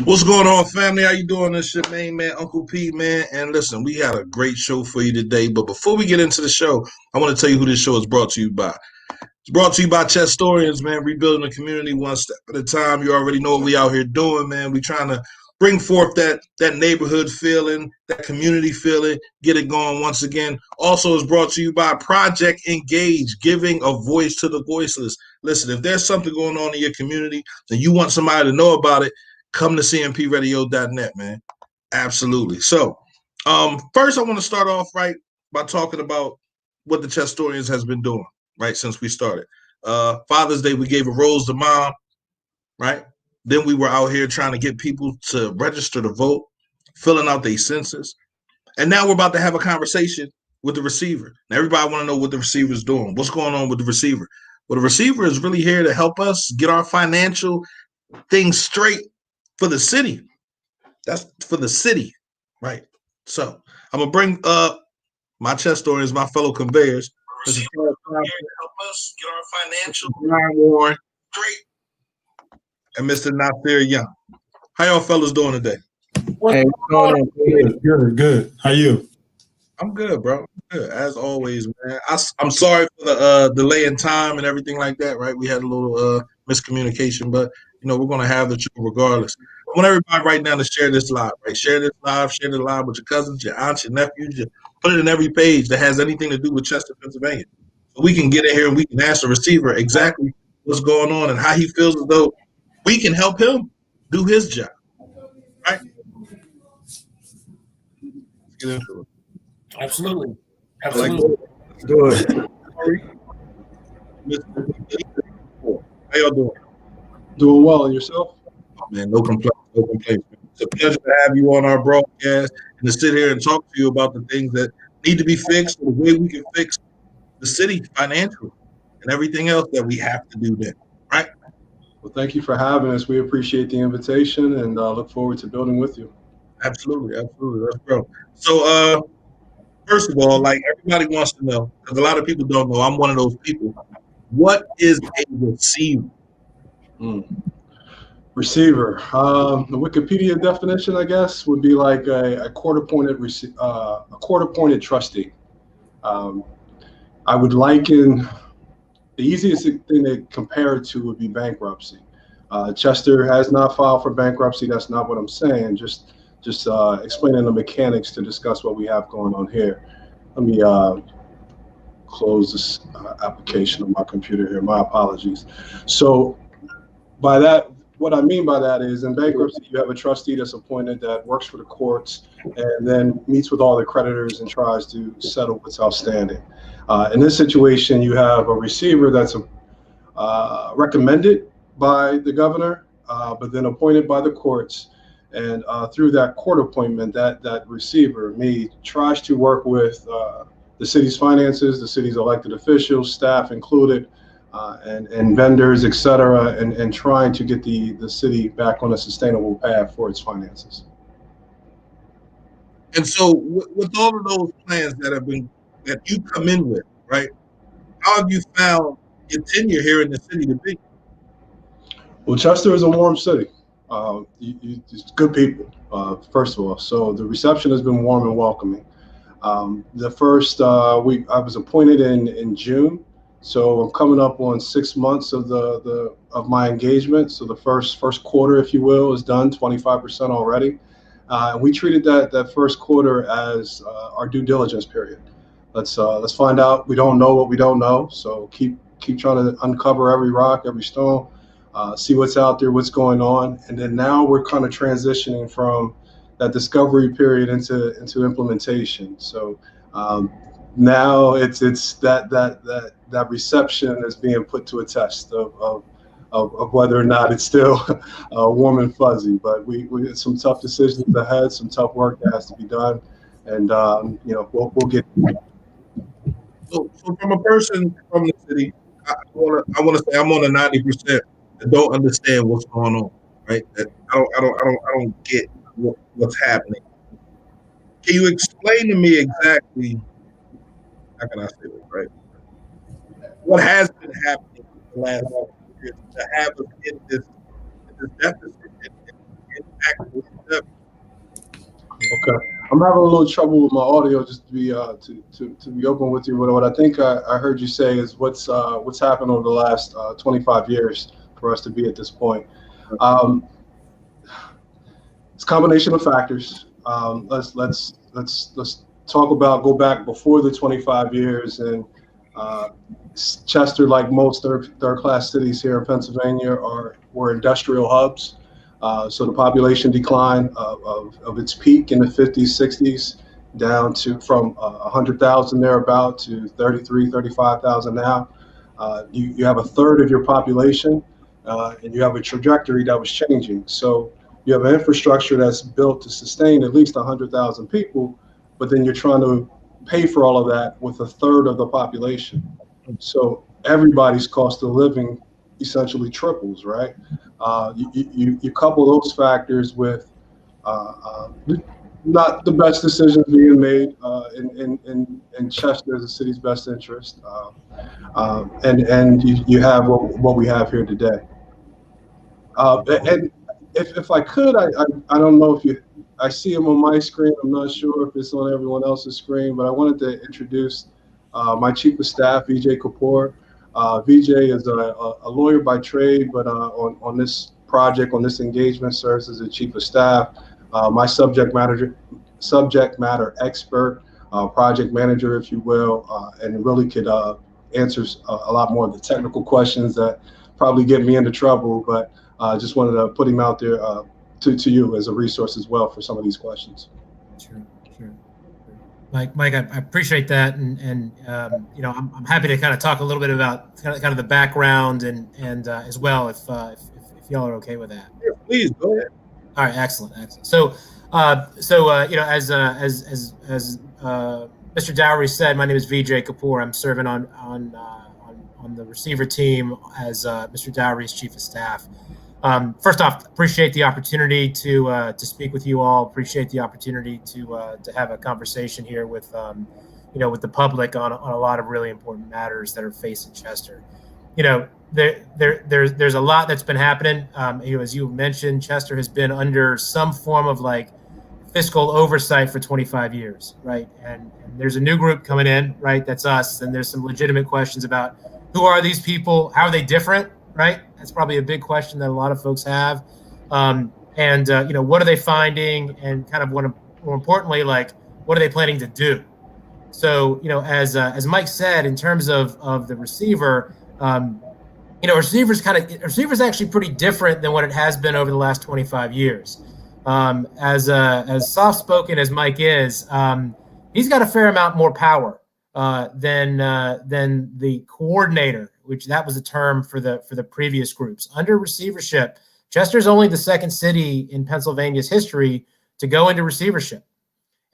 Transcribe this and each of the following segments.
What's going on, family? How you doing? This your main man, Uncle P, man. And listen, we got a great show for you today. But before we get into the show, I want to tell you who this show is brought to you by. It's brought to you by Chestorians, man. Rebuilding the community one step at a time. You already know what we out here doing, man. We trying to bring forth that neighborhood feeling, that community feeling, get it going once again. Also, is brought to you by Project Engage, giving a voice to the voiceless. Listen, if there's something going on in your community and you want somebody to know about it, come to cmpradio.net, man. Absolutely. So, first I want to start off right by talking about what the Chestorians has been doing, right, since we started. Father's Day, we gave a rose to mom, right? Then we were out here trying to get people to register to vote, filling out their census. And now we're about to have a conversation with the receiver. Now, everybody want to know what the receiver is doing. What's going on with the receiver? Well, the receiver is really here to help us get our financial things straight for the city. That's for the city, right? So I'm gonna bring up my Chestorians, my fellow conveyors. This is help us get our financial Brian Warren straight and Mr. Nasir Young. How y'all fellas doing today? Hey, what's going on? Good. How you? I'm good, bro. Good as always, man. I'm sorry for the delay in time and everything like that. Right, we had a little miscommunication, but we're gonna have the show regardless. I want everybody right now to share this live. Right, share this live with your cousins, your aunts, your nephews. Put it in every page that has anything to do with Chester, Pennsylvania, so we can get in here and we can ask the receiver exactly what's going on and how he feels as though we can help him do his job. Right? Let's get into it. Absolutely. Let's do it. How y'all doing? Doing well. And yourself? Oh, man, no complaints. No complaints. It's a pleasure to have you on our broadcast and to sit here and talk to you about the things that need to be fixed, the way we can fix the city financially, and everything else that we have to do there. Right? Well, thank you for having us. We appreciate the invitation and look forward to building with you. Absolutely. Let's go. So, first of all, like everybody wants to know, because a lot of people don't know, I'm one of those people. What is a receiver? Receiver. The Wikipedia definition, I guess, would be like a court-appointed trustee. I would liken the easiest thing to compare it to would be bankruptcy. Chester has not filed for bankruptcy. That's not what I'm saying. Just explaining the mechanics to discuss what we have going on here. Let me close this application on my computer here. My apologies. So by that, what I mean by that is in bankruptcy, you have a trustee that's appointed that works for the courts and then meets with all the creditors and tries to settle what's outstanding. In this situation, you have a receiver that's recommended by the governor, but then appointed by the courts. And through that court appointment, that receiver, me, tries to work with the city's finances, the city's elected officials, staff included, and vendors, et cetera, and trying to get the city back on a sustainable path for its finances. And so with all of those plans that you come in with, right, how have you found your tenure here in the city to be? Well, Chester is a warm city. It's good people, first of all. So the reception has been warm and welcoming. The first week I was appointed in June, so I'm coming up on 6 months of my engagement. So the first quarter, if you will, is done, 25% already. We treated that first quarter as our due diligence period. Let's find out. We don't know what we don't know, so keep trying to uncover every rock, every stone. See what's out there, what's going on, and then now we're kind of transitioning from that discovery period into implementation. So now it's that reception is being put to a test of whether or not it's still warm and fuzzy. But we got some tough decisions ahead, some tough work that has to be done, and we'll get. So from a person from the city, I want to say I'm on the 90% that don't understand what's going on, right? That I don't get what's happening. Can you explain to me exactly? How can I say this, right? What has been happening in the last years to have us in this deficit and Okay, I'm having a little trouble with my audio. Just to be to be open with you, but what I think I heard you say is what's happened over the last 25 years for us to be at this point. It's a combination of factors. Let's talk about go back before the 25 years and Chester, like most third class cities here in Pennsylvania, were industrial hubs. So the population decline of its peak in the 50s, 60s down to from 100,000 thereabout to 33, 35,000 now. You have a third of your population, and you have a trajectory that was changing. So you have an infrastructure that's built to sustain at least 100,000 people, but then you're trying to pay for all of that with a third of the population. So everybody's cost of living essentially triples, right? You couple those factors with not the best decisions being made in Chester as a city's best interest, and you have what we have here today. And if I could, I don't know if I see him on my screen. I'm not sure if it's on everyone else's screen, but I wanted to introduce my chief of staff, Vijay Kapoor. Vijay is a lawyer by trade, but on this project, on this engagement, serves as a chief of staff. My subject matter expert, project manager, if you will, and really could answer a lot more of the technical questions that probably get me into trouble. But just wanted to put him out there to you as a resource as well for some of these questions. Sure. Mike, I appreciate that, and I'm happy to kind of talk a little bit about kind of the background and as well if y'all are okay with that. Yeah, please go ahead. All right, excellent. So as Mr. Dowry said, my name is Vijay Kapoor. I'm serving on the receiver team as Mr. Dowry's chief of staff. First off, appreciate the opportunity to speak with you all. Appreciate the opportunity to have a conversation here with with the public on a lot of really important matters that are facing Chester. There's a lot that's been happening. As you mentioned, Chester has been under some form of like fiscal oversight for 25 years, right? And there's a new group coming in, right? That's us. And there's some legitimate questions about who are these people? How are they different? Right? That's probably a big question that a lot of folks have. What are they finding? And kind of more importantly, like, what are they planning to do? So, as Mike said, in terms of the receiver, receiver's actually pretty different than what it has been over the last 25 years. As soft-spoken as Mike is, he's got a fair amount more power than the coordinator, which that was a term for the previous groups. Under receivership, Chester's only the second city in Pennsylvania's history to go into receivership.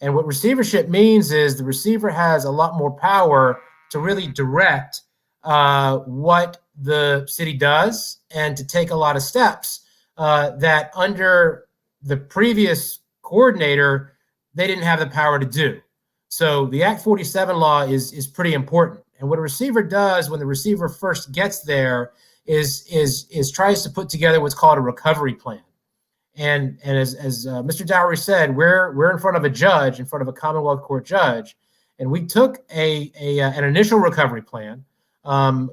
And what receivership means is the receiver has a lot more power to really direct what the city does and to take a lot of steps that under the previous coordinator, they didn't have the power to do. So the Act 47 law is pretty important. And what a receiver does when the receiver first gets there is tries to put together what's called a recovery plan. And as Mr. Dowry said, we're in front of a judge, in front of a Commonwealth Court judge, and we took an initial recovery plan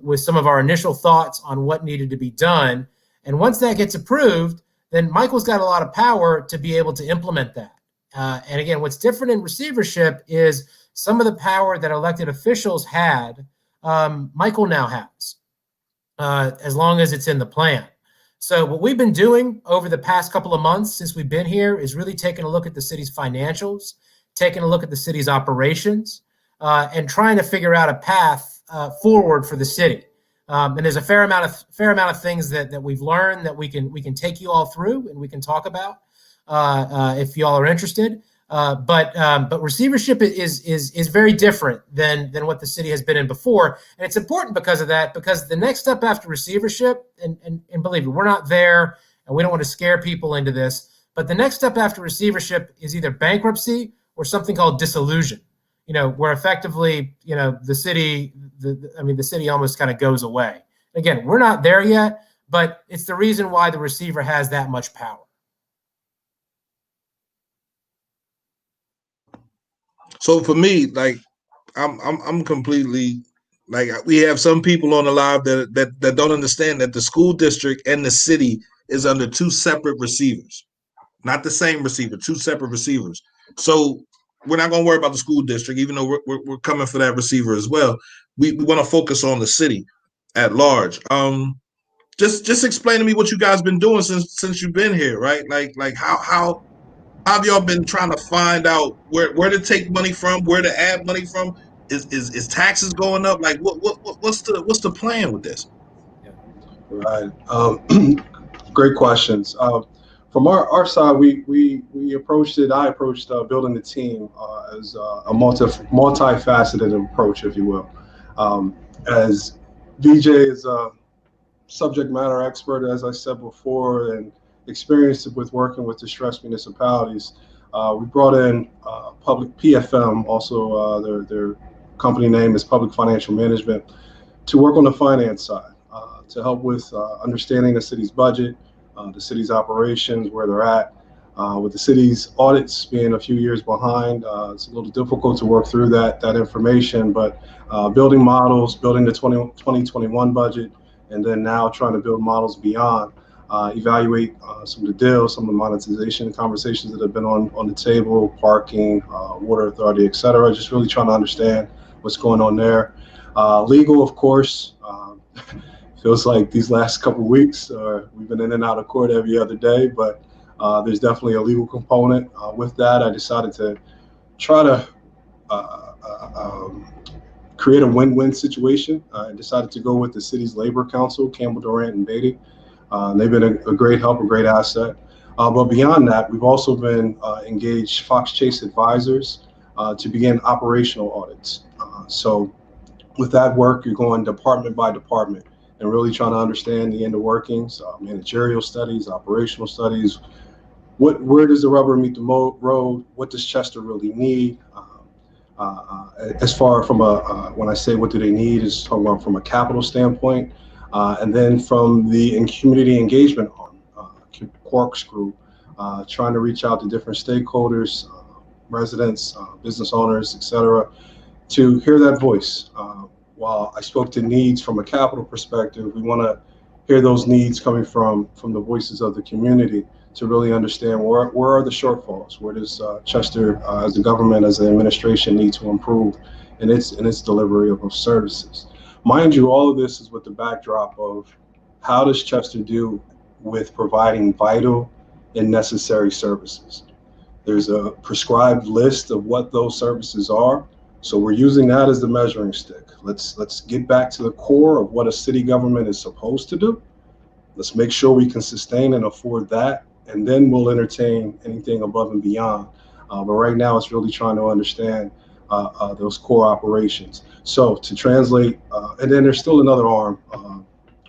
with some of our initial thoughts on what needed to be done. And once that gets approved, then Michael's got a lot of power to be able to implement that. And again, what's different in receivership is some of the power that elected officials had, Michael now has, as long as it's in the plan. So what we've been doing over the past couple of months since we've been here is really taking a look at the city's financials, taking a look at the city's operations, and trying to figure out a path forward for the city. And there's a fair amount of things that we've learned that we can take you all through and we can talk about if y'all are interested. But receivership is very different than what the city has been in before, and it's important because of that. Because the next step after receivership, and believe me, we're not there, and we don't want to scare people into this. But the next step after receivership is either bankruptcy or something called dissolution. Where effectively, the city almost kind of goes away. Again, we're not there yet, but it's the reason why the receiver has that much power. So for me, like I'm completely like we have some people on the live that don't understand that the school district and the city is under two separate receivers, not the same receiver, two separate receivers. So we're not going to worry about the school district, even though we're coming for that receiver as well. We want to focus on the city at large. Just explain to me what you guys been doing since you've been here, right? Like how have y'all been trying to find out where to take money from, where to add money from? Is taxes going up? Like what's the plan with this? Right. Great questions. From our side, we approached it. I approached building the team as a multifaceted approach, if you will. As VJ is a subject matter expert, as I said before, and experienced with working with distressed municipalities, we brought in public PFM. Also, their company name is Public Financial Management, to work on the finance side, to help with understanding the city's budget, the city's operations, where they're at. With the city's audits being a few years behind, it's a little difficult to work through that information, but building models, building the 2021 budget, and then now trying to build models beyond, evaluate some of the deals, some of the monetization conversations that have been on the table, parking, water authority, et cetera, just really trying to understand what's going on there. Legal, of course. Feels like these last couple of weeks, we've been in and out of court every other day, but there's definitely a legal component. With that, I decided to try to create a win-win situation. I decided to go with the city's labor council, Campbell, Durant, and Beatty. They've been a great help, a great asset. But beyond that, we've also been engaged Fox Chase advisors to begin operational audits. So with that work, you're going department by department and really trying to understand the inner workings, managerial studies, operational studies. Where does the rubber meet the road? What does Chester really need? As far from when I say what do they need, is talking about from a capital standpoint, and then from the community engagement arm, Quark's group, trying to reach out to different stakeholders, residents, business owners, et cetera, to hear that voice. While I spoke to needs from a capital perspective, we want to hear those needs coming from the voices of the community to really understand where are the shortfalls, where does Chester as a government, as an administration, need to improve in its delivery of services. Mind you, all of this is with the backdrop of how does Chester do with providing vital and necessary services. There's a prescribed list of what those services are. So we're using that as the measuring stick. Let's get back to the core of what a city government is supposed to do. Let's make sure we can sustain and afford that, and then we'll entertain anything above and beyond. But right now, it's really trying to understand those core operations. So to translate, and then there's still another arm.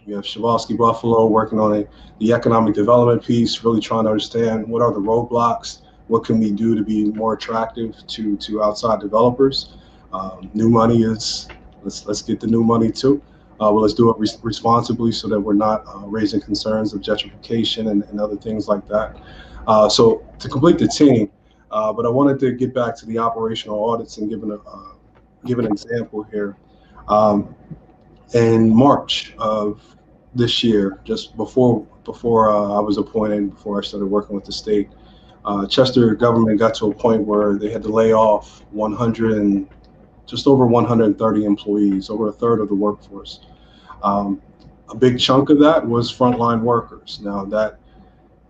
We have Chestorians Buffalo working on the economic development piece, really trying to understand what are the roadblocks, what can we do to be more attractive to outside developers. New money is, let's get the new money too. Well, let's do it responsibly so that we're not raising concerns of gentrification and other things like that. So to complete the team, but I wanted to get back to the operational audits and give an example here. In March of this year, just before I was appointed, before I started working with the state, Chester government got to a point where they had to lay off just over 130 employees, over a third of the workforce. A big chunk of that was frontline workers. Now that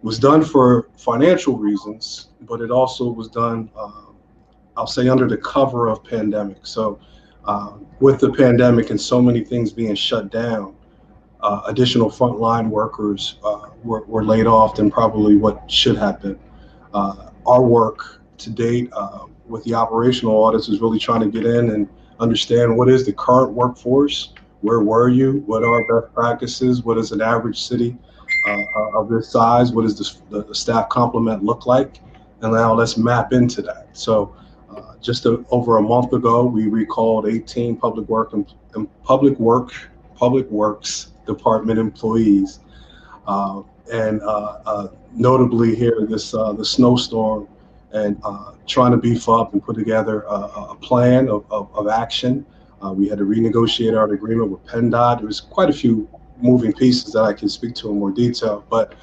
was done for financial reasons, but it also was done, I'll say, under the cover of pandemic. So with the pandemic and so many things being shut down, additional frontline workers were laid off than probably what should have been. Our work to date with the operational audits is really trying to get in and understand what is the current workforce, where were you, what are best practices, what does an average city of this size, what does the staff complement look like, and now let's map into that. So just over a month ago, we recalled 18 public works department employees, and notably here, the snowstorm and trying to beef up and put together a plan of action. We had to renegotiate our agreement with PennDOT. There was quite a few moving pieces that I can speak to in more detail. But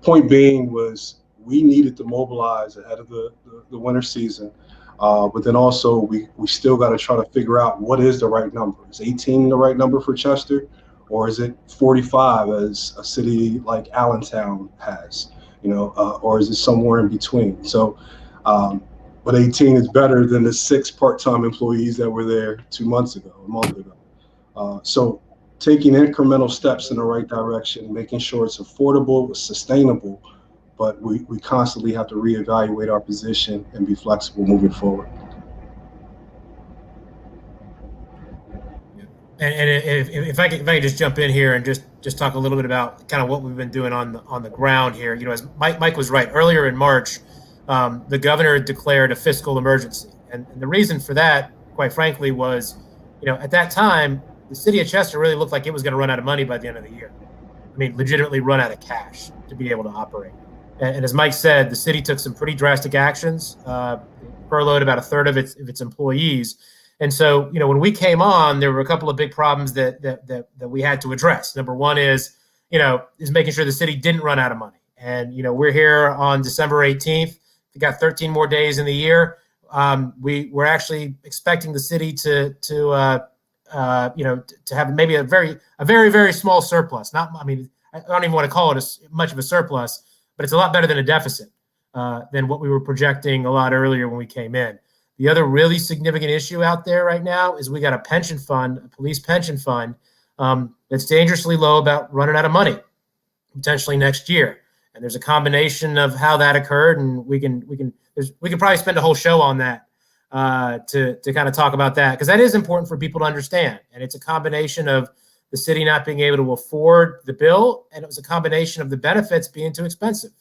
point being was we needed to mobilize ahead of the winter season. But then also we still got to try to figure out what is the right number. Is 18 the right number for Chester? Or is it 45 as a city like Allentown has, or is it somewhere in between? So, but 18 is better than the 6 part-time employees that were there a month ago. So taking incremental steps in the right direction, making sure it's affordable, sustainable, but we constantly have to reevaluate our position and be flexible moving forward. And if I could just jump in here and just talk a little bit about kind of what we've been doing on the ground here. As Mike was right, earlier in March, the governor declared a fiscal emergency, and the reason for that, quite frankly, was at that time the city of Chester really looked like it was going to run out of money by the end of the year. I mean, legitimately run out of cash to be able to operate. And as Mike said, the city took some pretty drastic actions, furloughed about a third of its employees. And so, when we came on, there were a couple of big problems that we had to address. Number one is making sure the city didn't run out of money. And, we're here on December 18th. We got 13 more days in the year. We're actually expecting the city to have maybe a very, very small surplus. I don't even want to call it much of a surplus, but it's a lot better than a deficit than what we were projecting a lot earlier when we came in. The other really significant issue out there right now is we got a pension fund, a police pension fund, that's dangerously low, about running out of money potentially next year. And there's a combination of how that occurred, and we can probably spend a whole show on that to kind of talk about that, because that is important for people to understand. And it's a combination of the city not being able to afford the bill, and it was a combination of the benefits being too expensive.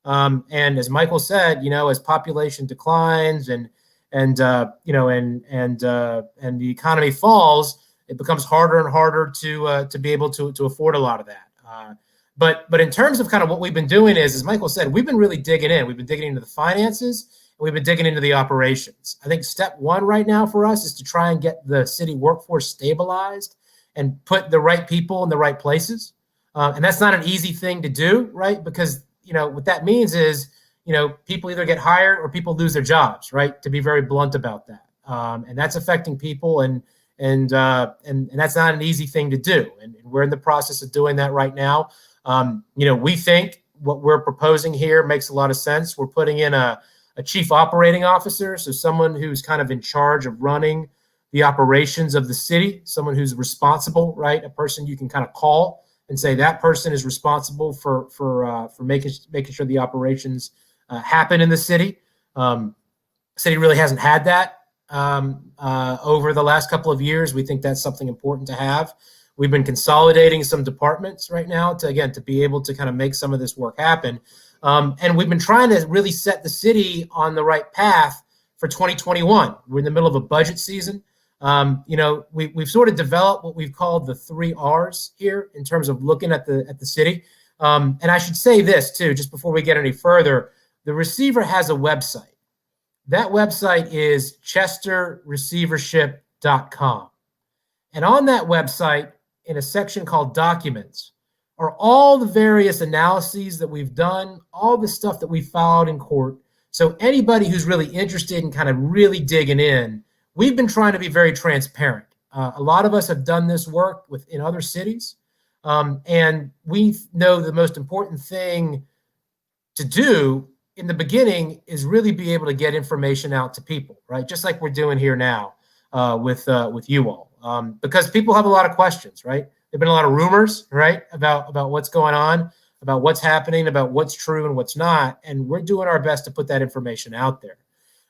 And as Michael said, as population declines and the economy falls, it becomes harder and harder to be able to afford a lot of that. But in terms of kind of what we've been doing is, as Michael said, we've been really digging in. We've been digging into the finances, and we've been digging into the operations. I think step one right now for us is to try and get the city workforce stabilized and put the right people in the right places. And that's not an easy thing to do, right? Because, what that means is, people either get hired or people lose their jobs, right? To be very blunt about that. And that's affecting people, and that's not an easy thing to do. And we're in the process of doing that right now. We think what we're proposing here makes a lot of sense. We're putting in a chief operating officer, so someone who's kind of in charge of running the operations of the city, someone who's responsible, right? A person you can kind of call and say that person is responsible for making sure the operations happen in the city. City really hasn't had that over the last couple of years. We think that's something important to have. We've been consolidating some departments right now to be able to kind of make some of this work happen. And we've been trying to really set the city on the right path for 2021. We're in the middle of a budget season. We've sort of developed what we've called the 3 R's here in terms of looking at the city. And I should say this too, just before we get any further, the receiver has a website. That website is chesterreceivership.com. And on that website, in a section called Documents, are all the various analyses that we've done, all the stuff that we filed in court. So anybody who's really interested in kind of really digging in, we've been trying to be very transparent. A lot of us have done this work in other cities. And we know the most important thing to do in the beginning is really be able to get information out to people, right? Just like we're doing here now with you all. Because people have a lot of questions, right? There've been a lot of rumors, right, about what's going on, about what's happening, about what's true and what's not, and we're doing our best to put that information out there.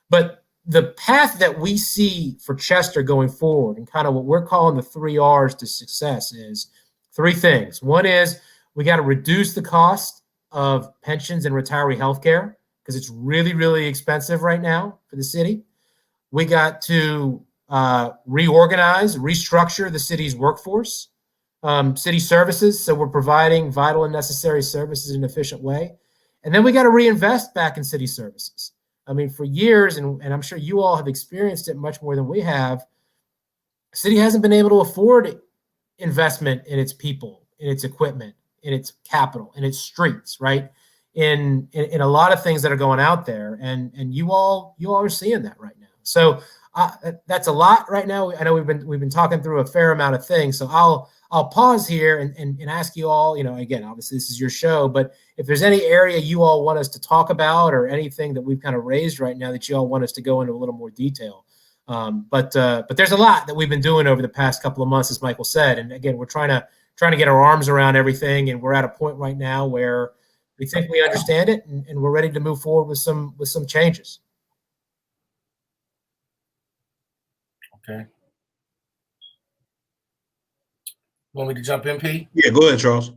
But the path that we see for Chester going forward, and kind of what we're calling the 3 R's to success, is 3 things. One is we got to reduce the cost of pensions and retiree health care, because it's really, really expensive right now for the city. We got to reorganize, restructure the city's workforce, city services, so we're providing vital and necessary services in an efficient way. And then we got to reinvest back in city services. I mean, for years, and I'm sure you all have experienced it much more than we have, the city hasn't been able to afford investment in its people, in its equipment, in its capital, in its streets, right? In a lot of things that are going out there, and you all are seeing that right now. So that's a lot right now. I know we've been talking through a fair amount of things. So I'll pause here and ask you all, again, obviously this is your show, but if there's any area you all want us to talk about or anything that we've kind of raised right now that you all want us to go into a little more detail. But there's a lot that we've been doing over the past couple of months, as Michael said. And again, we're trying to get our arms around everything. And we're at a point right now where we think we understand it and we're ready to move forward with some changes. Okay. Want me to jump in, P? Yeah, go ahead, Charles.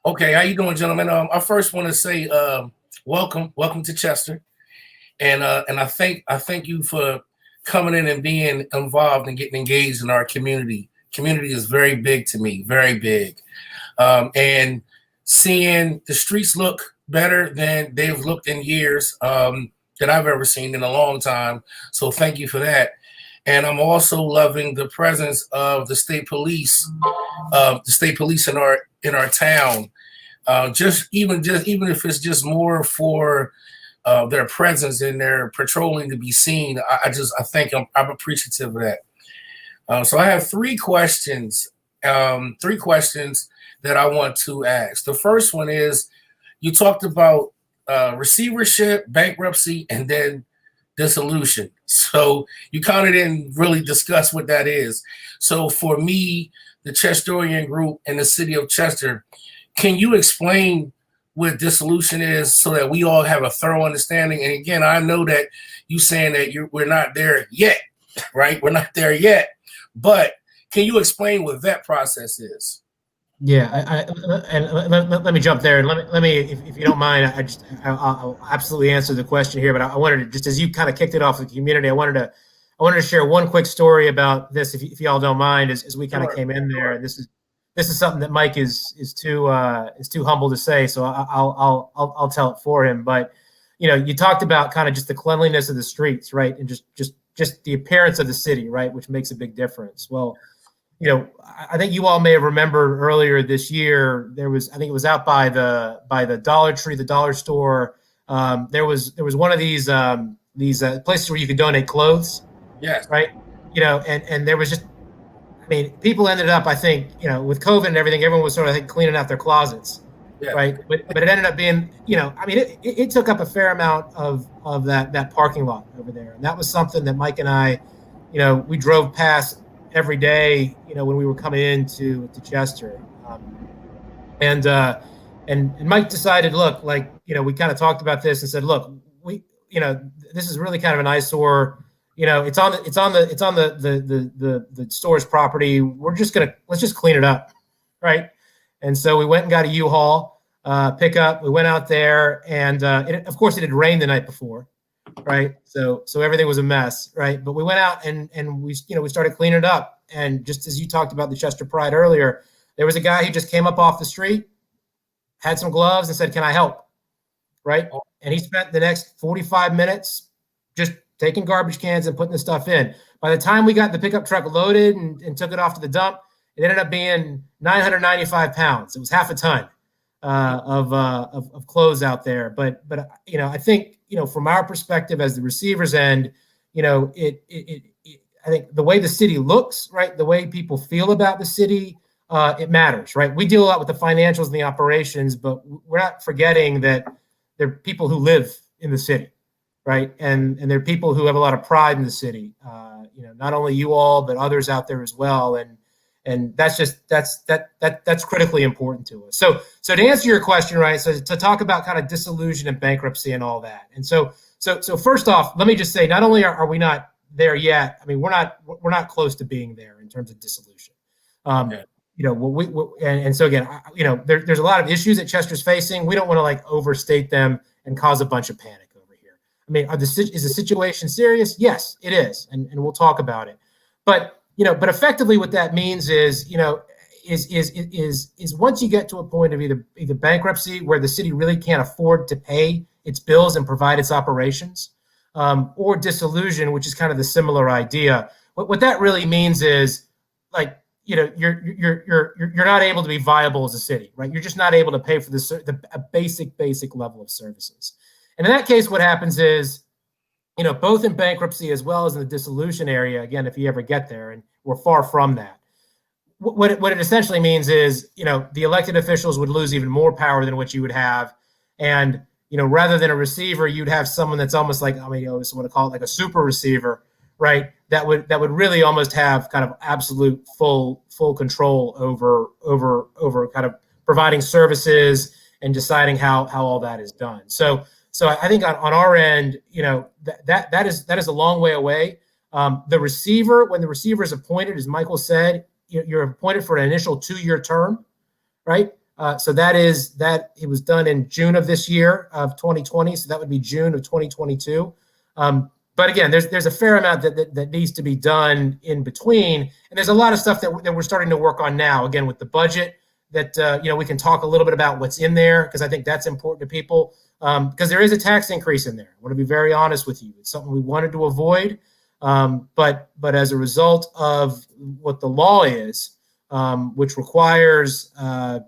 Okay, how you doing, gentlemen? I first want to say welcome to Chester, and I thank you for coming in and being involved and getting engaged in our community. Community is very big to me, very big, and seeing the streets look better than they've looked in years that I've ever seen in a long time. So thank you for that. And I'm also loving the presence of the state police in our town. Even if it's just more for their presence and their patrolling to be seen, I think I'm appreciative of that. So I have three questions that I want to ask. The first one is, you talked about receivership, bankruptcy, and then dissolution. So you kind of didn't really discuss what that is. So for me, the Chestorian group and the city of Chester, can you explain what dissolution is so that we all have a thorough understanding? And again, I know that you saying that we're not there yet, right? We're not there yet, but can you explain what that process is? Yeah, let me jump there, and let me if you don't mind, I'll absolutely answer the question here. But I wanted to, just as you kind of kicked it off with the community, I wanted to share one quick story about this, if y'all don't mind, as we kind of came in there. And this is something that Mike is too humble to say, so I'll tell it for him. But you talked about kind of just the cleanliness of the streets, right, and just the appearance of the city, right, which makes a big difference. Well, I think you all may have remembered earlier this year, I think it was out by the Dollar Tree, the dollar store. There was one of these places where you could donate clothes. Yes. Right. And there was just, people ended up, I think, with COVID and everything, everyone was sort of, I think, cleaning out their closets. Yeah. Right. But it ended up being, it took up a fair amount of that parking lot over there. And that was something that Mike and I, we drove past every day, when we were coming into Chester, and Mike decided, look, we kind of talked about this and said, look, this is really kind of an eyesore. It's on the store's property. Let's just clean it up, right? And so we went and got a U-Haul pickup. We went out there, and of course it had rained the night before. Right. So everything was a mess. Right. But we went out and we started cleaning it up. And just as you talked about the Chester Pride earlier, there was a guy who just came up off the street, had some gloves, and said, "Can I help?" Right. And he spent the next 45 minutes just taking garbage cans and putting the stuff in. By the time we got the pickup truck loaded and took it off to the dump, it ended up being 995 pounds. It was half a ton of clothes out there. But I think, from our perspective as the receiver's end, I think the way the city looks, right, the way people feel about the city, it matters, right? We deal a lot with the financials and the operations, but we're not forgetting that there are people who live in the city, right? And there are people who have a lot of pride in the city. Not only you all, but others out there as well. And that's critically important to us. So to answer your question, right, so to talk about kind of disillusion and bankruptcy and all that. And so first off, let me just say, not only are we not there yet, we're not close to being there in terms of dissolution. Okay. And so again, there's a lot of issues that Chester's facing. We don't want to overstate them and cause a bunch of panic over here. Is the situation serious? Yes, it is. And we'll talk about it. But effectively what that means is, is once you get to a point of either bankruptcy where the city really can't afford to pay its bills and provide its operations, or disillusion, which is kind of the similar idea. What that really means is, like, you're not able to be viable as a city, right? You're just not able to pay for a basic level of services. And in that case, what happens is, both in bankruptcy as well as in the dissolution area, again, if you ever get there, and we're far from that, what it essentially means is, the elected officials would lose even more power than what you would have. And, rather than a receiver, you'd have someone that's almost like, I always want to call it like a super receiver, right? That would really almost have kind of absolute full control over kind of providing services and deciding how all that is done. So I think on our end, that is a long way away. The receiver, when the receiver is appointed, as Michael said, you're appointed for an initial 2-year term, right? So that it was done in June of this year of 2020. So that would be June of 2022. But again, there's a fair amount that needs to be done in between, and there's a lot of stuff that we're starting to work on now. Again, with the budget, that we can talk a little bit about what's in there, because I think that's important to people. Because there is a tax increase in there. I want to be very honest with you. It's something we wanted to avoid, but as a result of what the law is, which requires the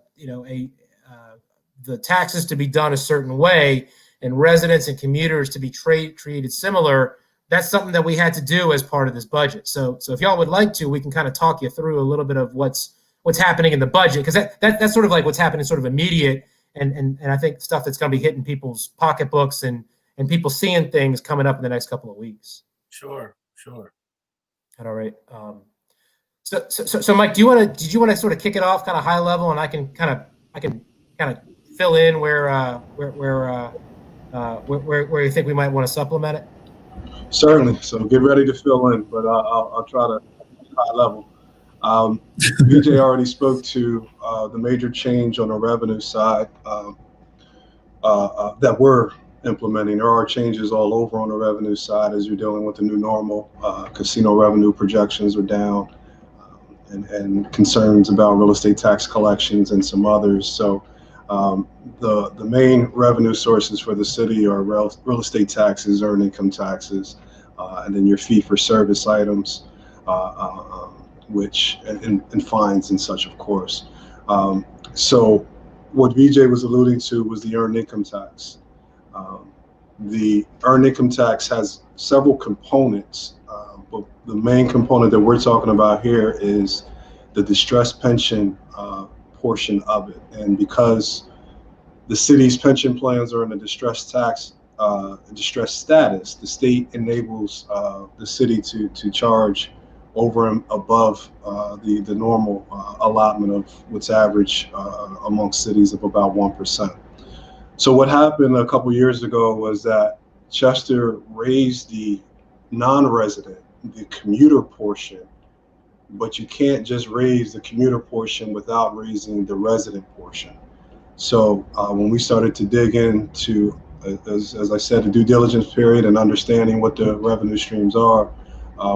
taxes to be done a certain way, and residents and commuters to be treated similar, that's something that we had to do as part of this budget. So if y'all would like to, we can kind of talk you through a little bit of what's happening in the budget, because that's sort of like what's happening sort of immediate, and I think stuff that's going to be hitting people's pocketbooks and people seeing things coming up in the next couple of weeks. Sure. All right. So Mike, did you want to sort of kick it off kind of high level, and I can kind of fill in where you think we might want to supplement it? Certainly. So get ready to fill in, but I'll try to high level. BJ already spoke to the major change on the revenue side that we're implementing. There are changes all over on the revenue side as you're dealing with the new normal. Casino revenue projections are down, and concerns about real estate tax collections and some others. So the main revenue sources for the city are real estate taxes, earned income taxes, and then your fee for service items, which and fines and such, of course. So what BJ was alluding to was the earned income tax. The earned income tax has several components, but the main component that we're talking about here is the distressed pension portion of it. And because the city's pension plans are in a distressed status, the state enables the city to charge over and above the normal allotment of what's average amongst cities of about 1%. So what happened a couple years ago was that Chester raised the non-resident, the commuter portion, but you can't just raise the commuter portion without raising the resident portion. So when we started to dig into, as I said, the due diligence period and understanding what the revenue streams are,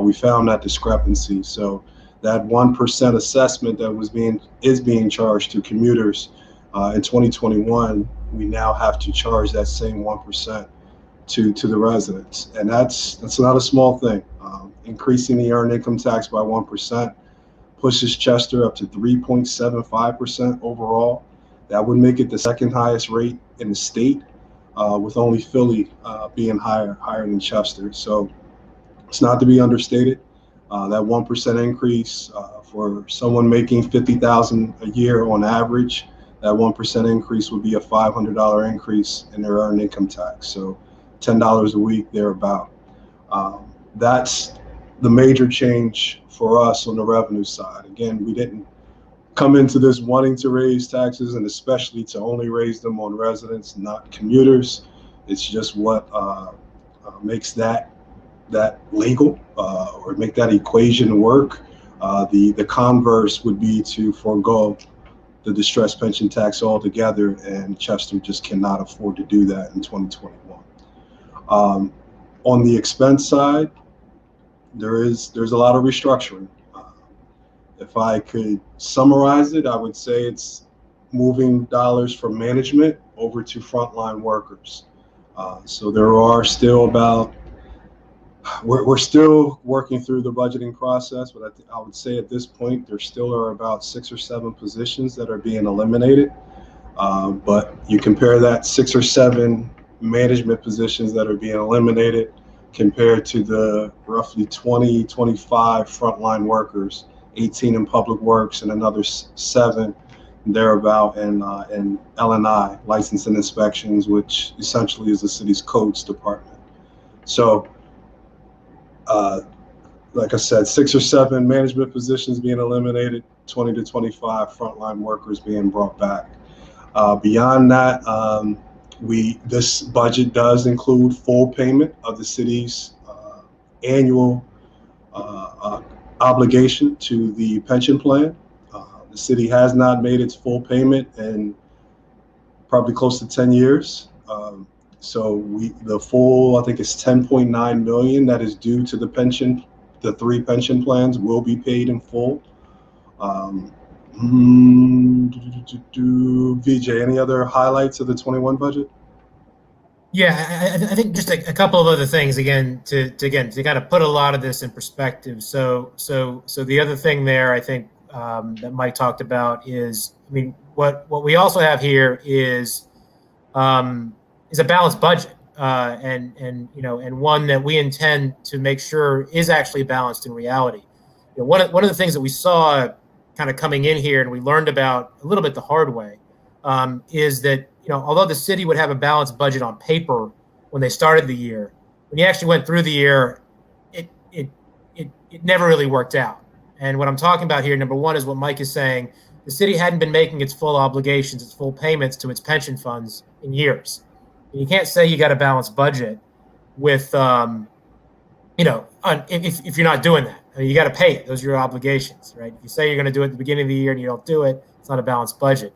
we found that discrepancy. So that 1% assessment that is being charged to commuters in 2021, we now have to charge that same 1% to the residents, and that's not a small thing. Increasing the earned income tax by 1% pushes Chester up to 3.75% overall. That would make it the second highest rate in the state, with only Philly being higher than Chester. So it's not to be understated. That 1% increase for someone making $50,000 a year on average, that 1% increase would be a $500 increase in their earned income tax. So $10 a week, thereabout. That's the major change for us on the revenue side. Again, we didn't come into this wanting to raise taxes, and especially to only raise them on residents, not commuters. It's just what makes that legal, or make that equation work. The converse would be to forego the distressed pension tax altogether, and Chester just cannot afford to do that in 2021. On the expense side, there's a lot of restructuring. If I could summarize it, I would say it's moving dollars from management over to frontline workers. So there are still about we're still working through the budgeting process, but I would say at this point there still are about 6 or 7 positions that are being eliminated. But you compare that 6 or 7 management positions that are being eliminated compared to the roughly 20, 25 frontline workers, 18 in public works and another 7 thereabout in L&I, license and inspections, which essentially is the city's codes department. So like I said, 6 or 7 management positions being eliminated, 20 to 25 frontline workers being brought back. Beyond that, this budget does include full payment of the city's annual obligation to the pension plan. The city has not made its full payment in probably close to 10 years. So the full, I think it's 10.9 million that is due to the 3 pension plans will be paid in full. VJ, any other highlights of the 21 budget? Yeah, I think just a couple of other things again to kind of put a lot of this in perspective. So the other thing there, I think that Mike talked about is, I mean, what we also have here is a balanced budget, and one that we intend to make sure is actually balanced in reality. One of the things that we saw kind of coming in here, and we learned about a little bit the hard way, is that although the city would have a balanced budget on paper when they started the year, when you actually went through the year, it never really worked out. And what I'm talking about here, number one, is what Mike is saying. The city hadn't been making its full obligations, its full payments to its pension funds in years. And you can't say you got a balanced budget with, if you're not doing that. I mean, you got to pay it. Those are your obligations, right? If you say you're going to do it at the beginning of the year and you don't do it, it's not a balanced budget.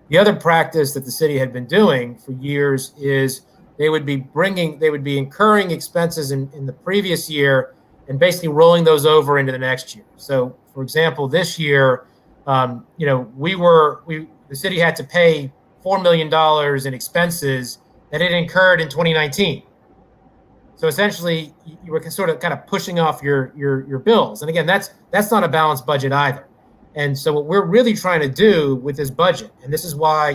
The other practice that the city had been doing for years is they would be incurring expenses in the previous year and basically rolling those over into the next year. So, for example, this year, the city had to pay $4 million in expenses that it incurred in 2019. So essentially, you were sort of kind of pushing off your bills. And again, that's not a balanced budget either. And so what we're really trying to do with this budget, and this is why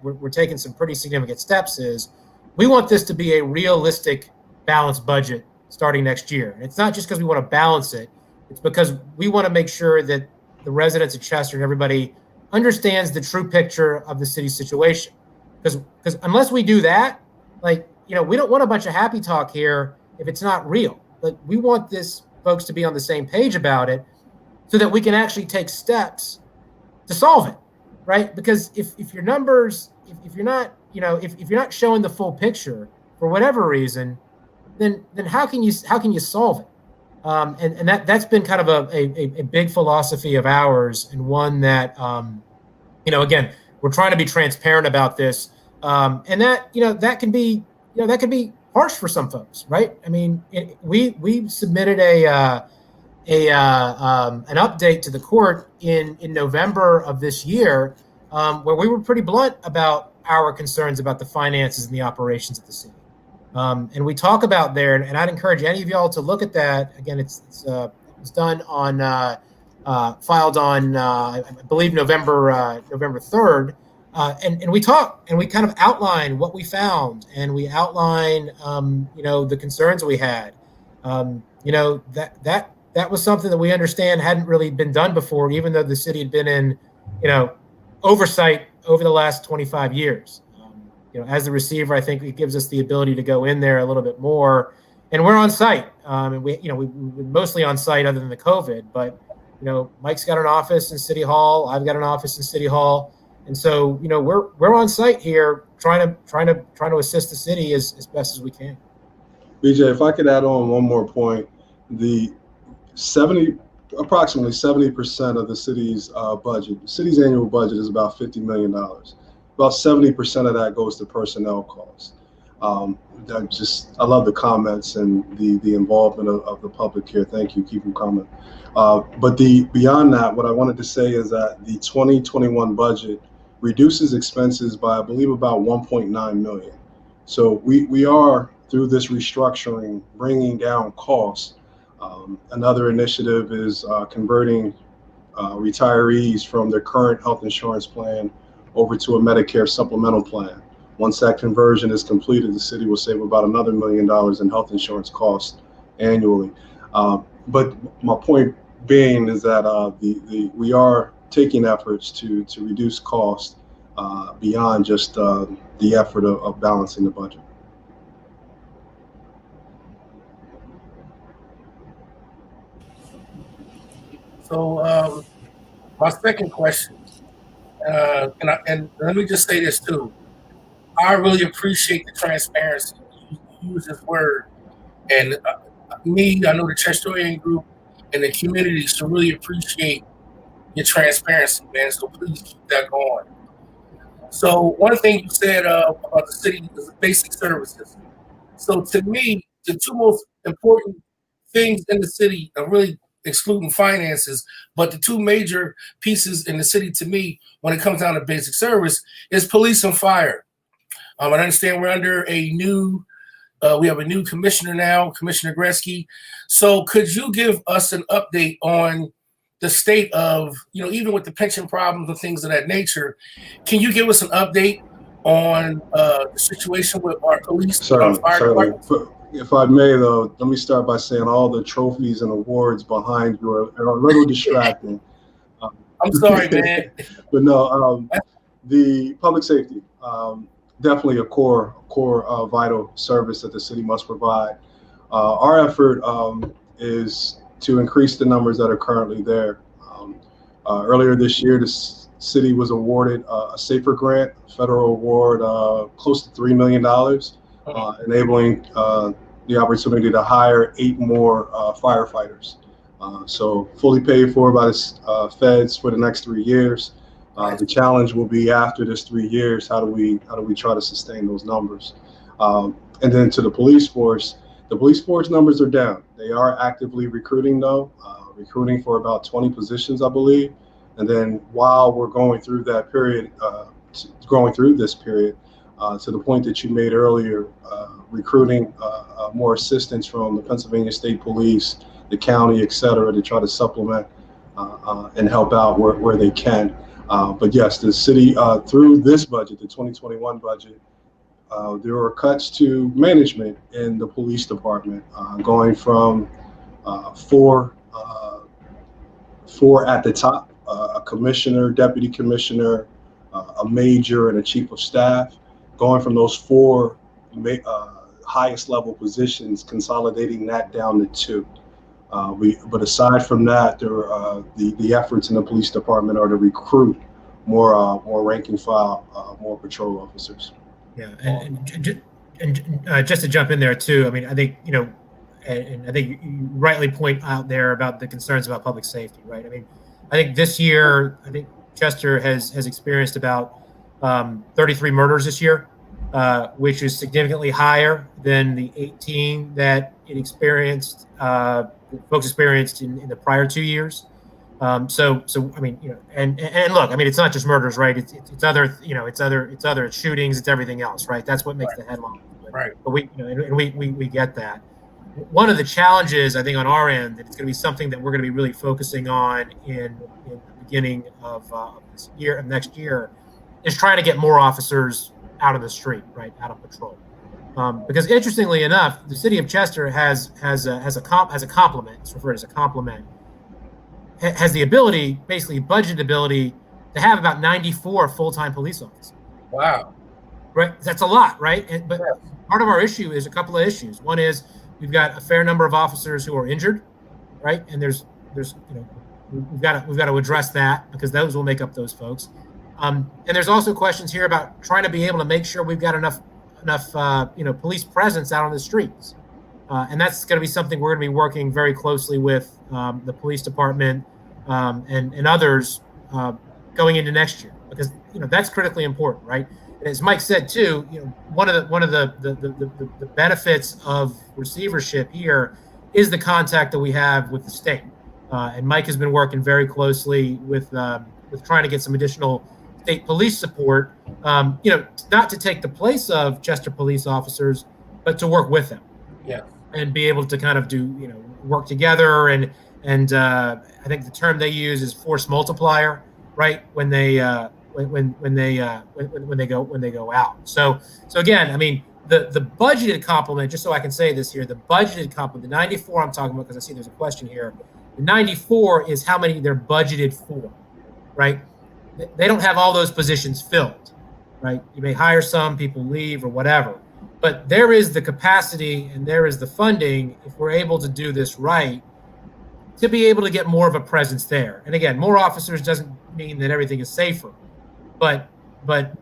we're taking some pretty significant steps, is we want this to be a realistic, balanced budget starting next year. And it's not just because we want to balance it; it's because we want to make sure that the residents of Chester and everybody understands the true picture of the city's situation. Because unless we do that, we don't want a bunch of happy talk here if it's not real. Like, we want this folks to be on the same page about it, so that we can actually take steps to solve it, right? Because if your numbers, if you're not showing the full picture for whatever reason, then how can you solve it? And that's been kind of a big philosophy of ours, and one that again, we're trying to be transparent about this, and that can be harsh for some folks, right? I mean, we submitted an update to the court in November of this year, where we were pretty blunt about our concerns about the finances and the operations of the city. And we talk about there, and I'd encourage any of y'all to look at that. Again, it's done on, filed on, I believe November 3rd. And we talk, and we kind of outline what we found, and we outline, the concerns we had. That was something that we understand hadn't really been done before, even though the city had been in, oversight over the last 25 years. As the receiver, I think it gives us the ability to go in there a little bit more, and we're on site. And we're mostly on site other than the COVID, but Mike's got an office in City Hall. I've got an office in City Hall, and so we're on site here, trying to assist the city as best as we can. BJ, if I could add on one more point, approximately 70% of the city's budget, the city's annual budget is about $50 million. About 70% of that goes to personnel costs. I love the comments and the involvement of the public here. Thank you. Keep them coming. But beyond that, what I wanted to say is that the 2021 budget reduces expenses by, I believe, about 1.9 million. So we are through this restructuring, bringing down costs. Another initiative is converting retirees from their current health insurance plan over to a Medicare supplemental plan. Once that conversion is completed, the city will save about another $1 million in health insurance costs annually. But my point being is that we are taking efforts to reduce costs beyond just the effort of balancing the budget. So my second question, and let me just say this too. I really appreciate the transparency. You use this word, and I know the Chestorian group and the community should really appreciate your transparency, man. So please keep that going. So one thing you said about the city is basic services. So to me, the two most important things in the city are really excluding finances, but the two major pieces in the city to me, when it comes down to basic service, is police and fire. I understand we're under we have a new commissioner now, Commissioner Gretzky. So could you give us an update on the state of, even with the pension problems and things of that nature, can you give us an update on the situation with our police and fire departments? If I may, though, let me start by saying all the trophies and awards behind you are a little distracting. I'm sorry, man. But no, the public safety, definitely a core vital service that the city must provide. Our effort is to increase the numbers that are currently there. Earlier this year, the city was awarded a SAFER grant, federal award, close to $3 million, enabling the opportunity to hire 8 more firefighters. So fully paid for by the feds for the next 3 years. The challenge will be after this 3 years, how do we try to sustain those numbers? And then to the police force numbers are down. They are actively recruiting though, recruiting for about 20 positions, I believe. And then while we're going through that period, to the point that you made earlier, recruiting more assistance from the Pennsylvania State Police, the county, et cetera, to try to supplement and help out where they can. But yes, the city, through this budget, the 2021 budget, there were cuts to management in the police department, going from four at the top, a commissioner, deputy commissioner, a major, and a chief of staff, going from those 4 highest level positions, consolidating that down to 2. But aside from that, the efforts in the police department are to recruit more rank and file, more patrol officers. Yeah, and just to jump in there too, I mean, I think and I think you rightly point out there about the concerns about public safety, right? I mean, I think this year, Chester has experienced about 33 murders this year, which is significantly higher than the 18 that folks experienced in the prior 2 years. So I mean, and look, I mean, it's not just murders, right? It's other, it's other shootings, it's everything else, right? That's what makes the headline. Right. But we get that. One of the challenges, I think, on our end, that it's going to be something that we're going to be really focusing on in the beginning of next year, is trying to get more officers out of the street, right, out of patrol. Because interestingly enough, the city of Chester has a complement. It's referred as a complement. Has the ability, basically budget ability, to have about 94 full-time police officers. Wow. Right, that's a lot, right? But part of our issue is a couple of issues. One is we've got a fair number of officers who are injured, right? And there's we've got to address that, because those will make up those folks. And there's also questions here about trying to be able to make sure we've got enough police presence out on the streets. And that's going to be something we're going to be working very closely with the police department and others going into next year, because that's critically important, right? And as Mike said too, one of the benefits of receivership here is the contact that we have with the state, and Mike has been working very closely with trying to get some additional state police support, not to take the place of Chester police officers, but to work with them. Yeah. And be able to kind of do, work together. And I think the term they use is force multiplier, right? When they go out. So again, I mean, the budgeted complement, just so I can say this here, the budgeted complement, the 94 I'm talking about, because I see there's a question here. The 94 is how many they're budgeted for, right? They don't have all those positions filled, right? You may hire some, people leave or whatever, but there is the capacity and there is the funding, if we're able to do this right, to be able to get more of a presence there. And again, more officers doesn't mean that everything is safer, but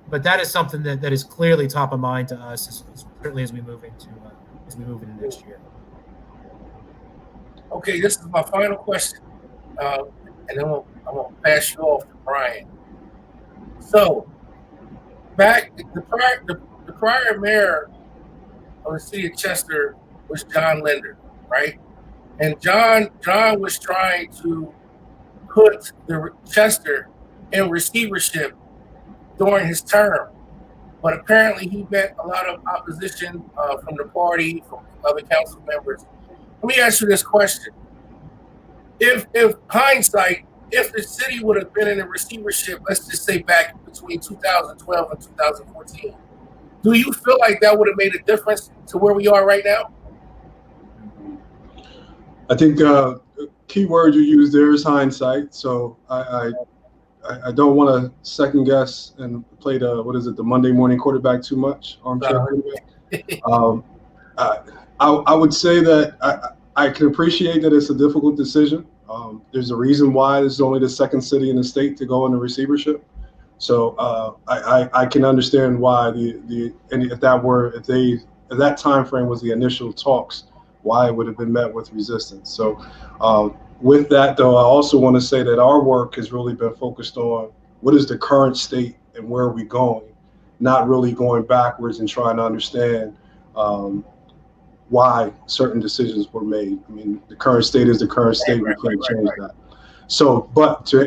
that is something that is clearly top of mind to us, certainly as we move into next year. Okay, this is my final question, and then I'm gonna pass you off to Brian. So, the prior mayor of the city of Chester was John Linder, right? And John was trying to put the Chester in receivership during his term, but apparently he met a lot of opposition from the party, from other council members. Let me ask you this question: If hindsight, if the city would have been in a receivership, let's just say back between 2012 and 2014, do you feel like that would have made a difference to where we are right now? I think key word you used there is hindsight. So I don't want to second guess and play the Monday morning quarterback too much, armchair quarterback. I would say that I can appreciate that it's a difficult decision. There's a reason why this is only the second city in the state to go into receivership. So I can understand why if that time frame was the initial talks, why it would have been met with resistance. So with that, though, I also want to say that our work has really been focused on what is the current state and where are we going, not really going backwards and trying to understand why certain decisions were made. I mean, the current state is the current state. We can't change that. So,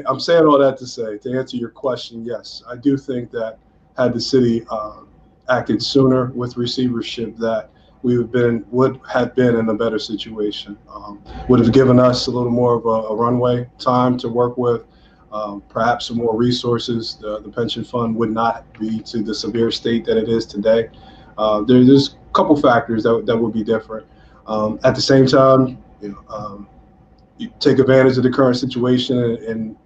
I'm saying all that to say, to answer your question, yes, I do think that had the city acted sooner with receivership, that we would have been in a better situation. Would have given us a little more of a runway time to work with, perhaps some more resources. The pension fund would not be to the severe state that it is today. There's a couple factors that would be different. At the same time, you take advantage of the current situation, and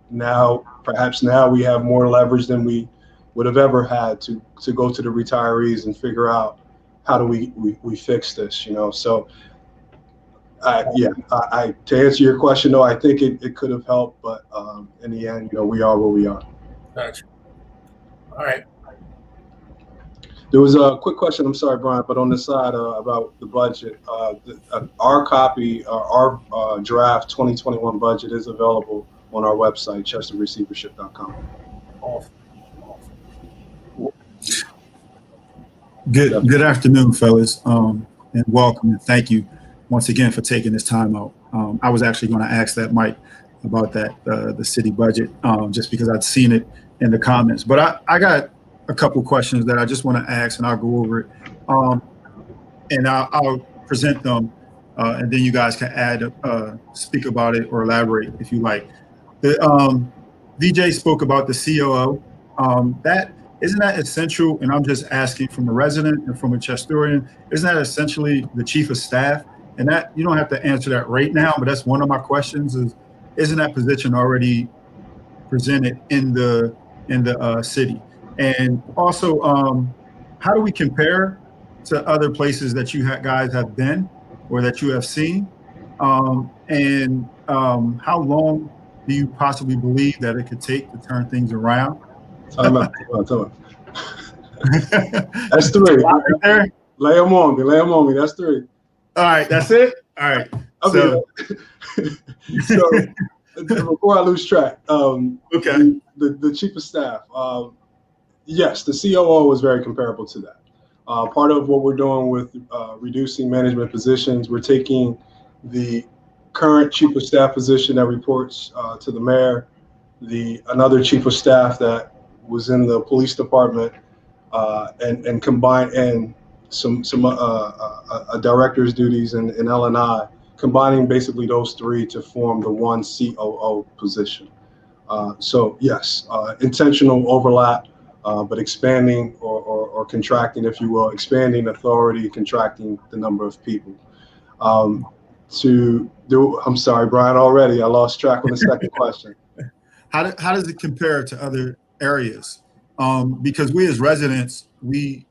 perhaps now we have more leverage than we would have ever had to go to the retirees and figure out how do we fix this, So, to answer your question, though, I think it could have helped, but in the end, we are where we are. Gotcha. All right. There was a quick question, I'm sorry, Brian, but on the side about the budget, our copy, our draft 2021 budget is available on our website, chesterreceivership.com. Awesome. Good afternoon, fellas, and welcome, and thank you once again for taking this time out. I was actually going to ask that Mike about that the city budget, just because I'd seen it in the comments. But I got a couple questions that I just want to ask, and I'll go over it, and I'll present them, and then you guys can add, speak about it or elaborate if you like. The VJ spoke about the COO. Isn't that essential? And I'm just asking from a resident and from a Chestorian, isn't that essentially the chief of staff? And that you don't have to answer that right now, but that's one of my questions: isn't that position already presented in the city? And also, how do we compare to other places that you guys have been or that you have seen? And how long do you possibly believe that it could take to turn things around? Time out. That's three. Lay them on me. That's three. All right, that's it. All right. So before I lose track, okay. The chief of staff. Yes, the COO is very comparable to that. Part of what we're doing with reducing management positions, we're taking the current chief of staff position that reports to the mayor, another chief of staff that was in the police department, and combine and a director's duties in L&I, combining basically those three to form the one COO position. So yes, intentional overlap, but expanding or contracting, if you will, expanding authority, contracting the number of people. I'm sorry, Brian, already I lost track on the second question. How does it compare to other areas? Because we as residents, we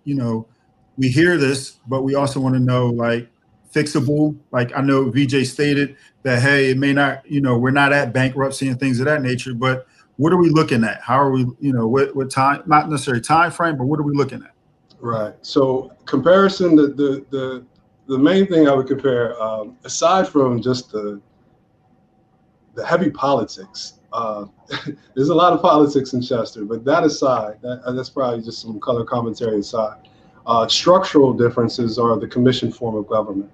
hear this, but we also want to know, like, fixable. Like, I know VJ stated that, hey, it may not, we're not at bankruptcy and things of that nature, but what are we looking at? How are we, what time, not necessarily time frame, but what are we looking at? Right. So comparison, the main thing I would compare, aside from just the heavy politics, there's a lot of politics in Chester, but that aside, that's probably just some color commentary aside. Structural differences are the commission form of government.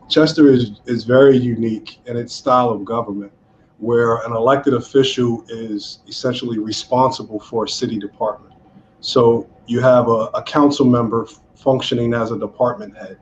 Chester is very unique in its style of government, where an elected official is essentially responsible for a city department. So you have a council member functioning as a department head.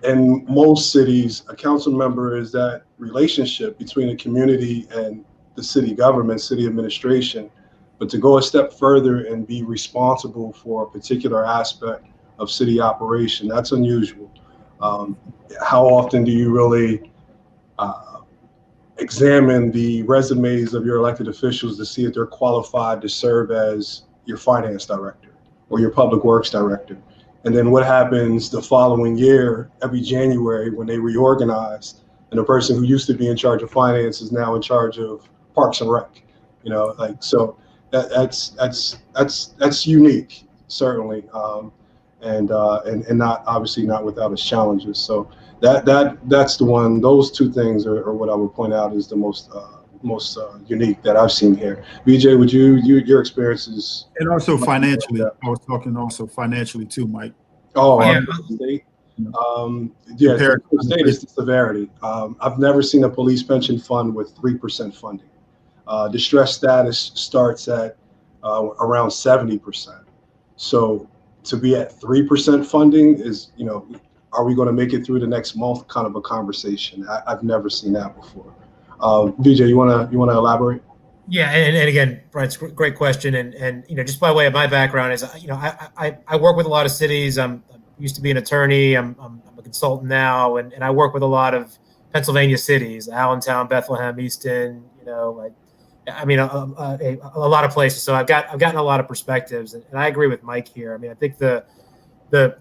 In most cities, a council member is that relationship between the community and the city government, city administration. But to go a step further and be responsible for a particular aspect of city operation, that's unusual. How often do you really examine the resumes of your elected officials to see if they're qualified to serve as your finance director or your public works director? And then what happens the following year, every January, when they reorganize, and the person who used to be in charge of finance is now in charge of Parks and Rec? So that's unique, certainly, and not obviously not without its challenges. So that's the one. Those two things are what I would point out is the most unique that I've seen here. VJ, would your experiences? And also financially, I was talking also financially too, Mike. Oh, yeah. State. State is the severity. I've never seen a police pension fund with 3% funding. Distress status starts at around 70%. So to be at 3% funding is, are we going to make it through the next month? Kind of a conversation. I've never seen that before. VJ, you wanna elaborate? Yeah, and again, Brian, it's a great question, and just by way of my background is, I work with a lot of cities. I used to be an attorney. I'm a consultant now, and I work with a lot of Pennsylvania cities: Allentown, Bethlehem, Easton. A lot of places. So I've gotten a lot of perspectives, and I agree with Mike here. I mean, I think the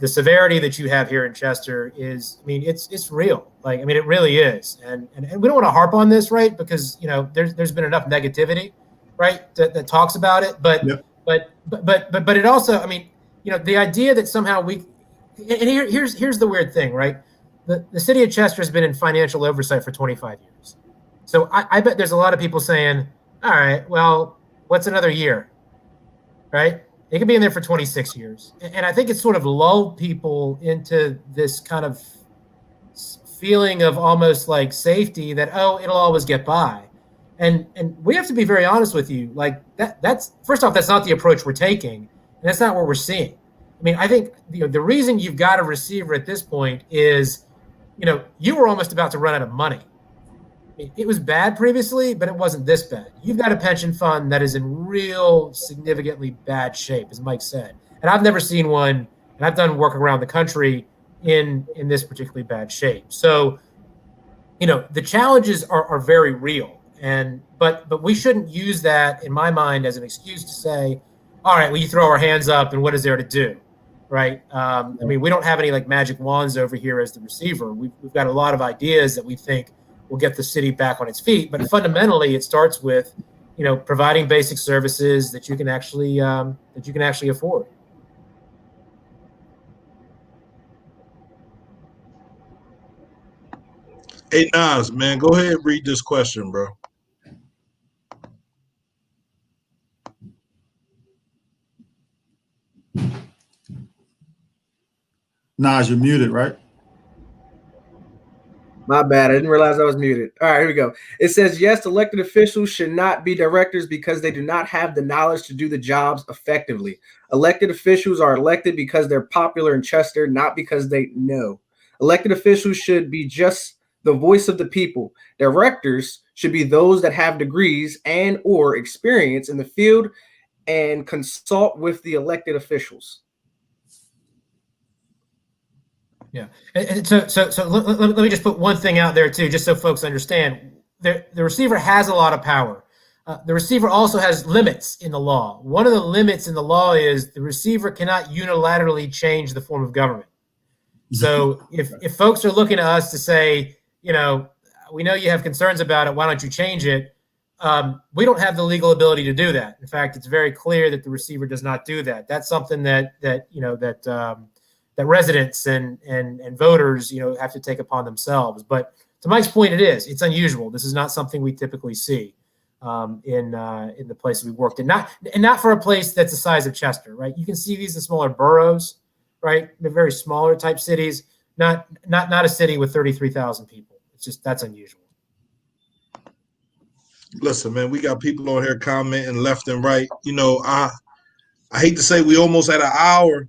severity that you have here in Chester is, it's real. It really is. And we don't want to harp on this, right? Because, there's been enough negativity, right, that talks about it. But, yep. but it also, the idea that somehow here's the weird thing, right? The city of Chester has been in financial oversight for 25 years. So I bet there's a lot of people saying, all right, well, what's another year, right? They could be in there for 26 years. And I think it's sort of lulled people into this kind of feeling of almost like safety that, oh, it'll always get by. And we have to be very honest with you. Like that's first off, that's not the approach we're taking. And that's not what we're seeing. I think the reason you've got a receiver at this point is, you were almost about to run out of money. It was bad previously, but it wasn't this bad. You've got a pension fund that is in real significantly bad shape, as Mike said. And I've never seen one, and I've done work around the country in this particularly bad shape. So, the challenges are very real. But we shouldn't use that, in my mind, as an excuse to say, all right, well, you throw our hands up and what is there to do? Right. We don't have any like magic wands over here as the receiver. We've got a lot of ideas that we think will get the city back on its feet. But fundamentally, it starts with, providing basic services that you can actually afford. Hey, Nas, man, go ahead and read this question, bro. Nas, you're muted, right? My bad. I didn't realize I was muted. All right, here we go. It says, yes, elected officials should not be directors because they do not have the knowledge to do the jobs effectively. Elected officials are elected because they're popular in Chester, not because they know. Elected officials should be just the voice of the people. Directors should be those that have degrees and or experience in the field and consult with the elected officials. Yeah, and so let me just put one thing out there too, just so folks understand. The receiver has a lot of power. The receiver also has limits in the law. One of the limits in the law is the receiver cannot unilaterally change the form of government. So if folks are looking to us to say, we know you have concerns about it, why don't you change it? We don't have the legal ability to do that. In fact, it's very clear that the receiver does not do that. That's something that residents and voters, have to take upon themselves. But to Mike's point, it's unusual. This is not something we typically see in the places we've worked in. Not for a place that's the size of Chester, right? You can see these in smaller boroughs, right? They're very smaller type cities, not a city with 33,000 people. It's just, that's unusual. Listen, man, we got people on here commenting left and right. I hate to say we almost at an hour,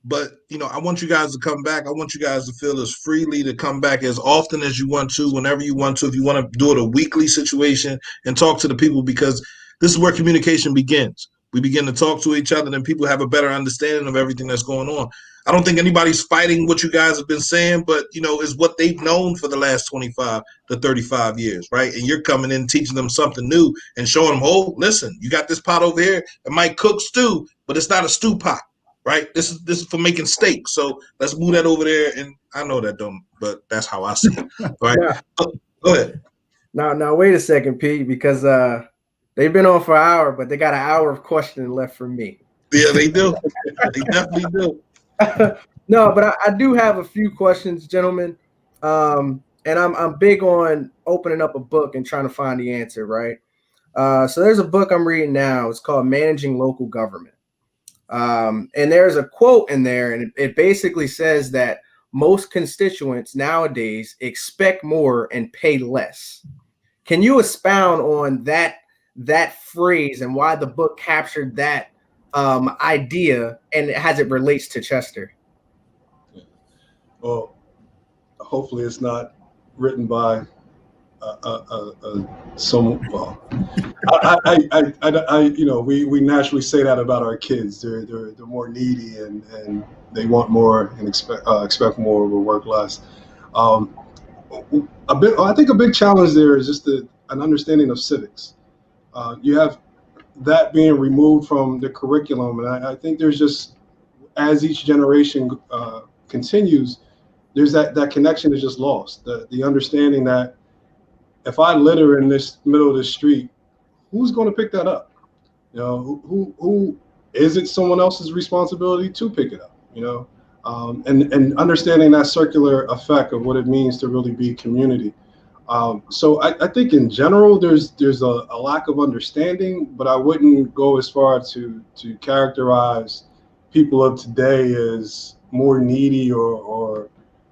but, I want you guys to come back. I want you guys to feel as freely to come back as often as you want to, whenever you want to. If you want to do it a weekly situation and talk to the people, because this is where communication begins. We begin to talk to each other, and people have a better understanding of everything that's going on. I don't think anybody's fighting what you guys have been saying, but, is what they've known for the last 25 to 35 years, right? And you're coming in teaching them something new and showing them, oh, listen, you got this pot over here. It might cook stew, but it's not a stew pot, right? This is for making steak. So let's move that over there. And I know that don't, but that's how I see it, right? Yeah. Go ahead. Now, wait a second, Pete, because they've been on for an hour, but they got an hour of questioning left from me. Yeah, they do. They definitely do. No, but I do have a few questions, gentlemen. And I'm big on opening up a book and trying to find the answer, right? So there's a book I'm reading now. It's called Managing Local Government. And there's a quote in there, and it basically says that most constituents nowadays expect more and pay less. Can you expound on that phrase and why the book captured that idea and as it relates to Chester? Well, hopefully it's not written by someone. Well, we naturally say that about our kids. They're more needy and they want more and expect more or work less. I think a big challenge there is just an understanding of civics. You have that being removed from the curriculum, and I think there's just, as each generation continues, there's that connection is just lost. The understanding that if I litter in this middle of the street, who's going to pick that up? Who is it? Someone else's responsibility to pick it up. And understanding that circular effect of what it means to really be community. So I think in general there's a lack of understanding, but I wouldn't go as far to characterize people of today as more needy or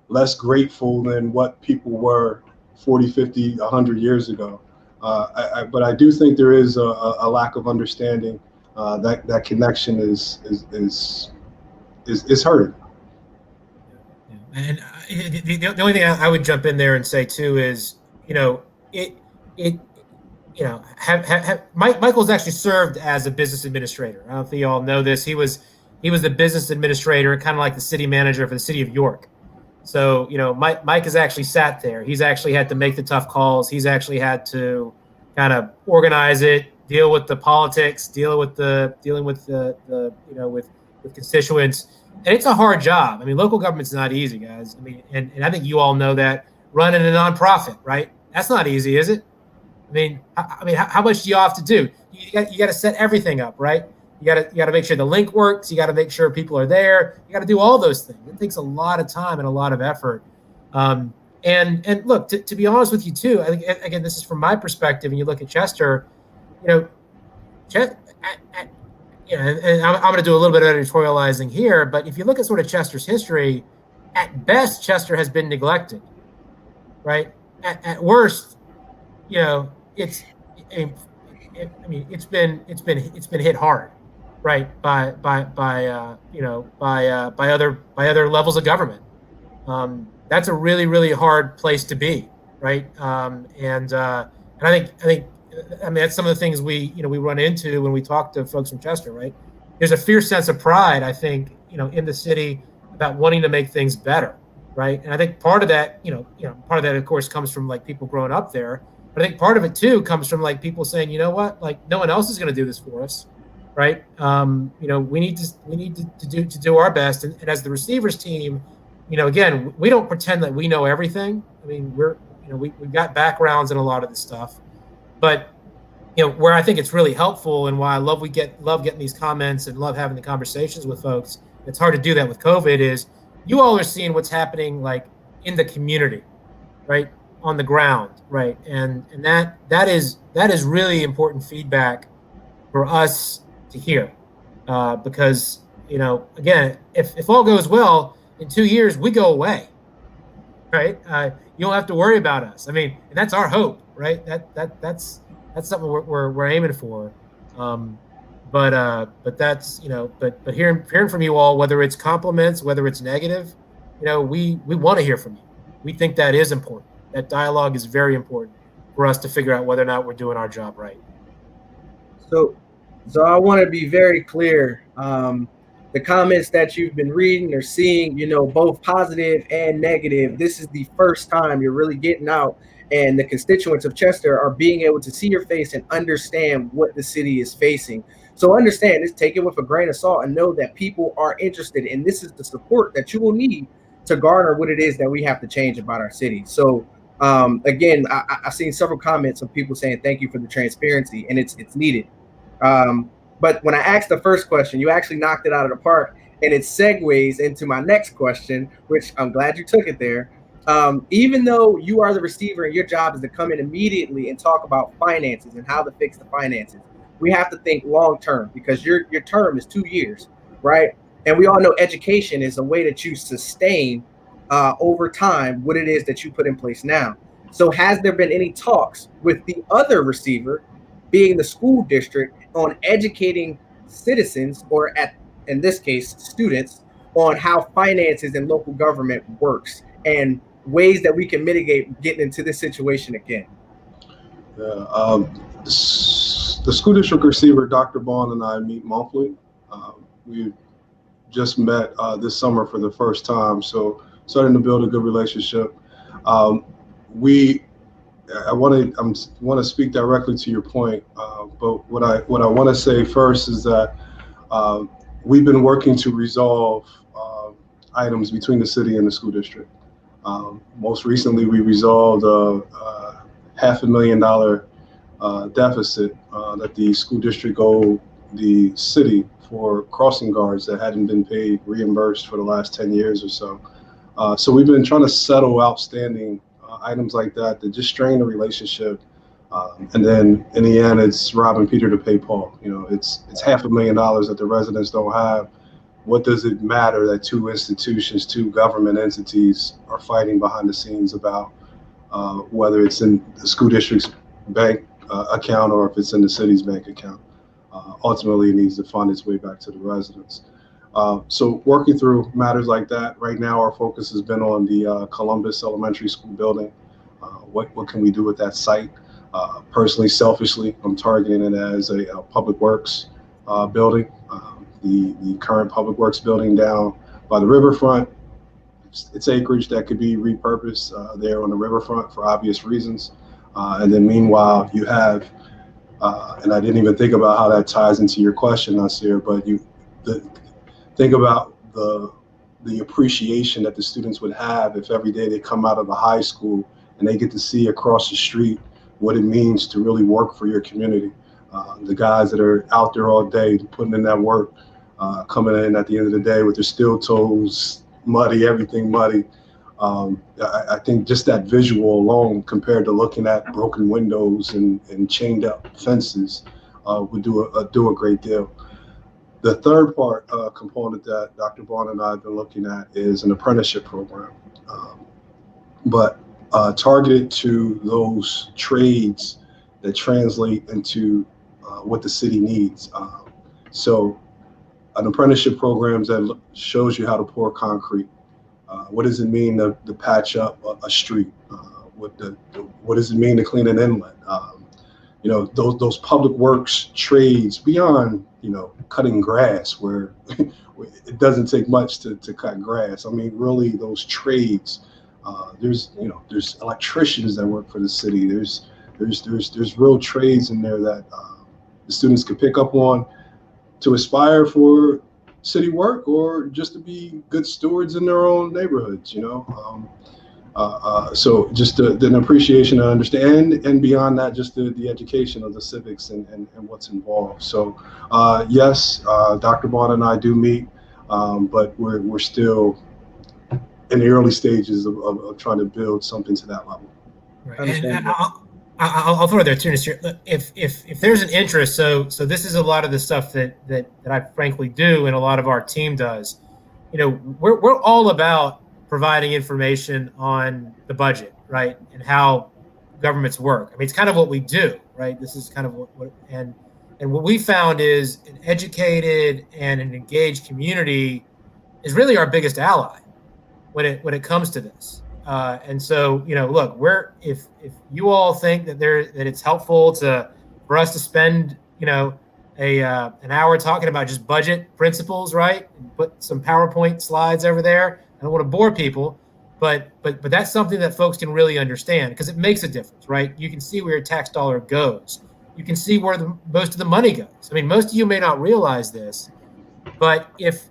less grateful than what people were 40, 50, 100 years ago. But I do think there is a lack of understanding. That connection is hurting. And the only thing I would jump in there and say too is, Michael's actually served as a business administrator. I don't think you all know this. He was the business administrator, kind of like the city manager for the city of York. So, Mike has actually sat there. He's actually had to make the tough calls. He's actually had to kind of organize it, deal with the politics, dealing with the with constituents. And it's a hard job. I mean, local government's not easy, guys. I mean, and I think you all know that. Running a nonprofit, right? That's not easy, is it? I mean, how much do you have to do? You got to set everything up, right? You got to make sure the link works. You got to make sure people are there. You got to do all those things. It takes a lot of time and a lot of effort. And look, to be honest with you too, I think, again, this is from my perspective. And you look at Chester, and I'm going to do a little bit of editorializing here. But if you look at sort of Chester's history, at best, Chester has been neglected. right? At worst, you know, I mean, it's been hit hard, right? By other levels of government. That's a really, really hard place to be, right? And I mean, that's some of the things we run into when we talk to folks from Chester, right? There's a fierce sense of pride, I think, in the city about wanting to make things better, right? And I think part of that, part of that, of course, comes from like people growing up there. But I think part of it too comes from like people saying, you know what, like no one else is going to do this for us, right? We need to do our best, and as the receivers team, again, we don't pretend that we know everything. I mean, we've got backgrounds in a lot of this stuff, but where I think it's really helpful and why I love getting these comments and love having the conversations with folks. It's hard to do that with COVID. Is you all are seeing what's happening like in the community, right, on the ground, right, and that is really important feedback for us to hear, because again, if all goes well, in 2 years we go away, right? You don't have to worry about us. I mean, and that's our hope, right? That's something we're aiming for. But that's but hearing from you all, whether it's compliments, whether it's negative, we want to hear from you. We think that is important. That dialogue is very important for us to figure out whether or not we're doing our job right. So I want to be very clear. The comments that you've been reading or seeing, both positive and negative, this is the first time you're really getting out and the constituents of Chester are being able to see your face and understand what the city is facing. So understand this, take it with a grain of salt, and know that people are interested, and this is the support that you will need to garner what it is that we have to change about our city. So again, I've seen several comments of people saying thank you for the transparency, and it's needed. But when I asked the first question, you actually knocked it out of the park, and it segues into my next question, which I'm glad you took it there. Even though you are the receiver and your job is to come in immediately and talk about finances and how to fix the finances, we have to think long term, because your term is 2 years, right? And we all know education is a way that you sustain over time what it is that you put in place now. So has there been any talks with the other receiver, being the school district, on educating citizens, or in this case, students, on how finances and local government works and ways that we can mitigate getting into this situation again? Yeah, the school district receiver, Dr. Bond, and I meet monthly. We just met this summer for the first time, so starting to build a good relationship. I want to speak directly to your point, but what I want to say first is that we've been working to resolve items between the city and the school district. Most recently, we resolved a $500,000 deficit that the school district owed the city for crossing guards that hadn't been paid, reimbursed for the last 10 years or so. So we've been trying to settle outstanding items like that just strain the relationship. And then in the end, it's robbing Peter to pay Paul. It's $500,000 that the residents don't have. What does it matter that two institutions, two government entities are fighting behind the scenes about, whether it's in the school district's bank account or if it's in the city's bank account? Ultimately, it needs to find its way back to the residents. So working through matters like that, right now our focus has been on the Columbus Elementary School building. What can we do with that site? Personally, selfishly, I'm targeting it as a public works building. The current public works building down by the riverfront, it's acreage that could be repurposed there on the riverfront for obvious reasons. And then meanwhile, you have, and I didn't even think about how that ties into your question, Nasir, but think about the appreciation that the students would have if every day they come out of the high school and they get to see across the street what it means to really work for your community. The guys that are out there all day putting in that work, coming in at the end of the day with their steel toes muddy, everything muddy. I think just that visual alone, compared to looking at broken windows and chained up fences, would do a great deal. The third component that Dr. Bond and I have been looking at is an apprenticeship program. But targeted to those trades that translate into what the city needs. So an apprenticeship program that shows you how to pour concrete. What does it mean to patch up a street? What does it mean to clean an inlet? Those public works trades beyond, cutting grass, where it doesn't take much to cut grass. I mean, really, those trades. There's electricians that work for the city. There's real trades in there that the students can pick up on to aspire for city work, or just to be good stewards in their own neighborhoods. So just an appreciation and understand, and beyond that, just the education of the civics and what's involved. So yes, Dr. Bond and I do meet, but we're still in the early stages of trying to build something to that level. Right. And I'll throw it there too. If there's an interest, so this is a lot of the stuff that I frankly do, and a lot of our team does. We're all about providing information on the budget, right, and how governments work. I mean, it's kind of what we do, right? This is kind of what what we found is an educated and an engaged community is really our biggest ally when it comes to this. And so, look, if you all think that it's helpful for us to spend, an hour talking about just budget principles, right, and put some PowerPoint slides over there. I don't want to bore people, but that's something that folks can really understand, because it makes a difference, right? You can see where your tax dollar goes. You can see where most of the money goes. I mean, most of you may not realize this, but if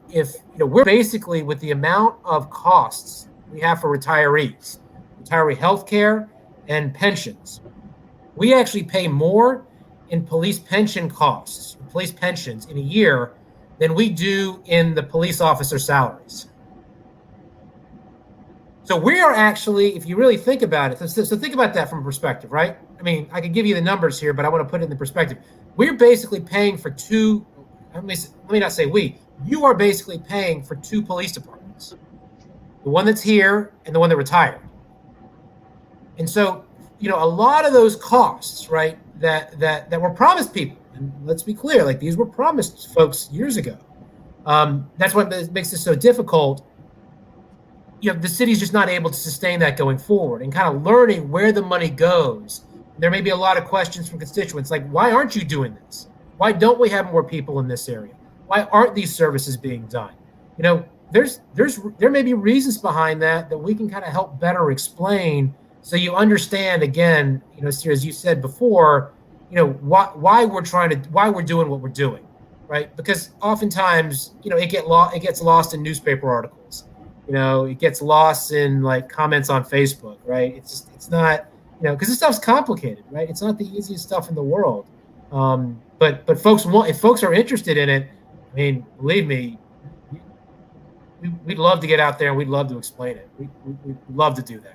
we're basically, with the amount of costs we have for retirees, retiree health care and pensions, we actually pay more in police pension costs, police pensions in a year, than we do in the police officer salaries. So we are actually, if you really think about it, so think about that from a perspective, right? I mean, I could give you the numbers here, but I want to put it in the perspective. We're basically paying for let me not say we, you are basically paying for two police departments, the one that's here and the one that retired. And so, a lot of those costs, right, that were promised people, and let's be clear, like, these were promised folks years ago. That's what makes this so difficult. The city's just not able to sustain that going forward, and kind of learning where the money goes. There may be a lot of questions from constituents, like, why aren't you doing this? Why don't we have more people in this area? Why aren't these services being done? There may be reasons behind that we can kind of help better explain, so you understand, again, as you said before, why we're doing what we're doing, right? Because oftentimes, it gets lost in newspaper articles. It gets lost in, like, comments on Facebook, right? It's not, because this stuff's complicated, right? It's not the easiest stuff in the world. But if folks are interested in it, I mean, believe me, we'd love to get out there and we'd love to explain it. We'd love to do that.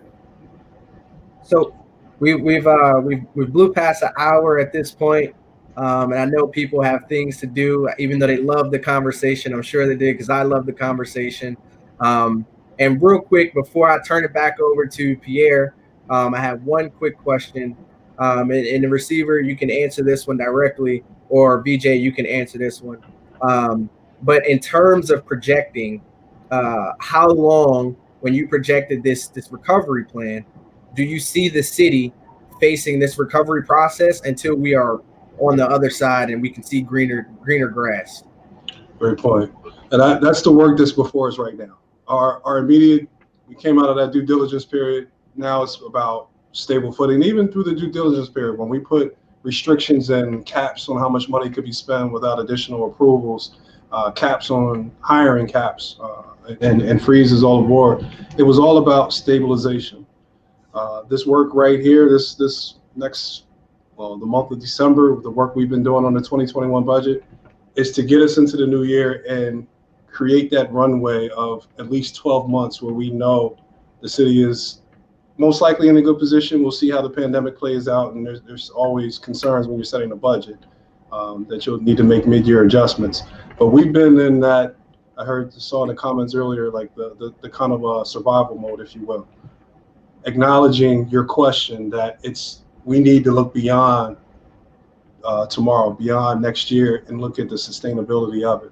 So we've blew past an hour at this point. And I know people have things to do, even though they love the conversation. I'm sure they did, because I love the conversation. And real quick, before I turn it back over to Pierre, I have one quick question. And the receiver, you can answer this one directly, or BJ, you can answer this one. But in terms of projecting, how long, when you projected this recovery plan, do you see the city facing this recovery process until we are on the other side and we can see greener grass? Great point. And that's the work that's before us right now. Our immediate, we came out of that due diligence period. Now it's about stable footing. Even through the due diligence period, when we put restrictions and caps on how much money could be spent without additional approvals, caps on hiring caps, and freezes all aboard, it was all about stabilization. This work right here, this next, the month of December, the work we've been doing on the 2021 budget, is to get us into the new year and create that runway of at least 12 months where we know the city is most likely in a good position. We'll see how the pandemic plays out, and there's always concerns when you're setting a budget that you'll need to make mid-year adjustments. But we've been in that, saw in the comments earlier, like the kind of survival mode, if you will. acknowledging your question that we need to look beyond tomorrow, beyond next year, and look at the sustainability of it.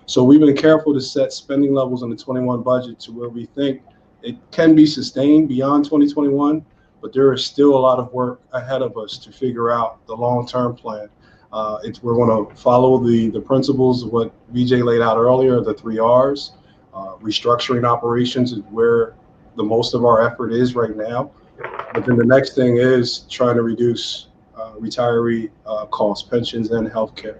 So we've been careful to set spending levels in the 21 budget to where we think it can be sustained beyond 2021, but there is still a lot of work ahead of us to figure out the long-term plan. We're going to follow the principles of what VJ laid out earlier, the 3 R's. Restructuring operations is where the most of our effort is right now. But then the next thing is trying to reduce retiree costs, pensions, and healthcare.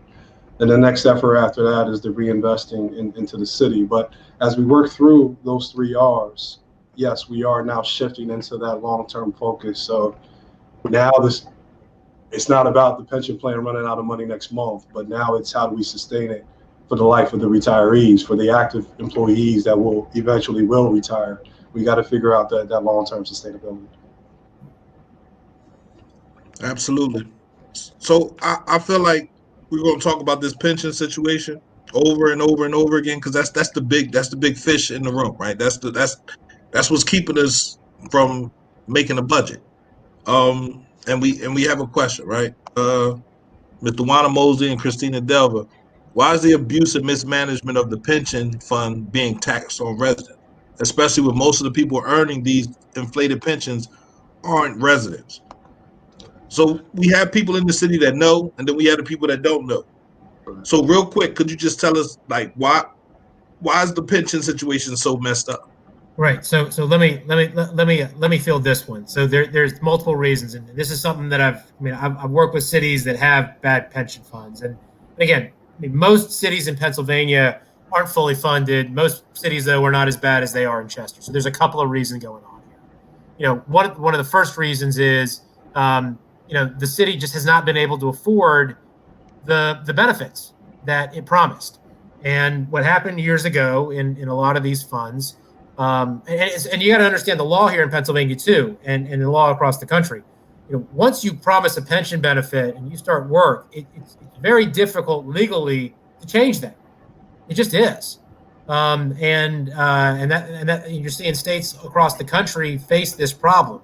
And the next effort after that is the reinvesting into the city. But as we work through those 3 R's, yes, we are now shifting into that long-term focus. So now it's not about the pension plan running out of money next month, but now it's how do we sustain it for the life of the retirees, for the active employees that will eventually retire. We got to figure out that long-term sustainability. Absolutely. So I feel like we're going to talk about this pension situation over and over and over again, because that's the big fish in the room, right? That's what's keeping us from making a budget. And we have a question, right? Mr. Juana Mosley and Christina Delva, why is the abuse and mismanagement of the pension fund being taxed on residents, especially with most of the people earning these inflated pensions aren't residents? So we have people in the city that know, and then we have the people that don't know. So real quick, could you just tell us, like, why is the pension situation so messed up? Right. So let me field this one. So there's multiple reasons, and this is something that I've worked with cities that have bad pension funds, and again, most cities in Pennsylvania aren't fully funded. Most cities, though, are not as bad as they are in Chester. So there's a couple of reasons going on here. One of the first reasons is the city just has not been able to afford the benefits that it promised. And what happened years ago in a lot of these funds, and you got to understand the law here in Pennsylvania too, and the law across the country. Once you promise a pension benefit and you start work, it's very difficult legally to change that. It just is. And that you're seeing states across the country face this problem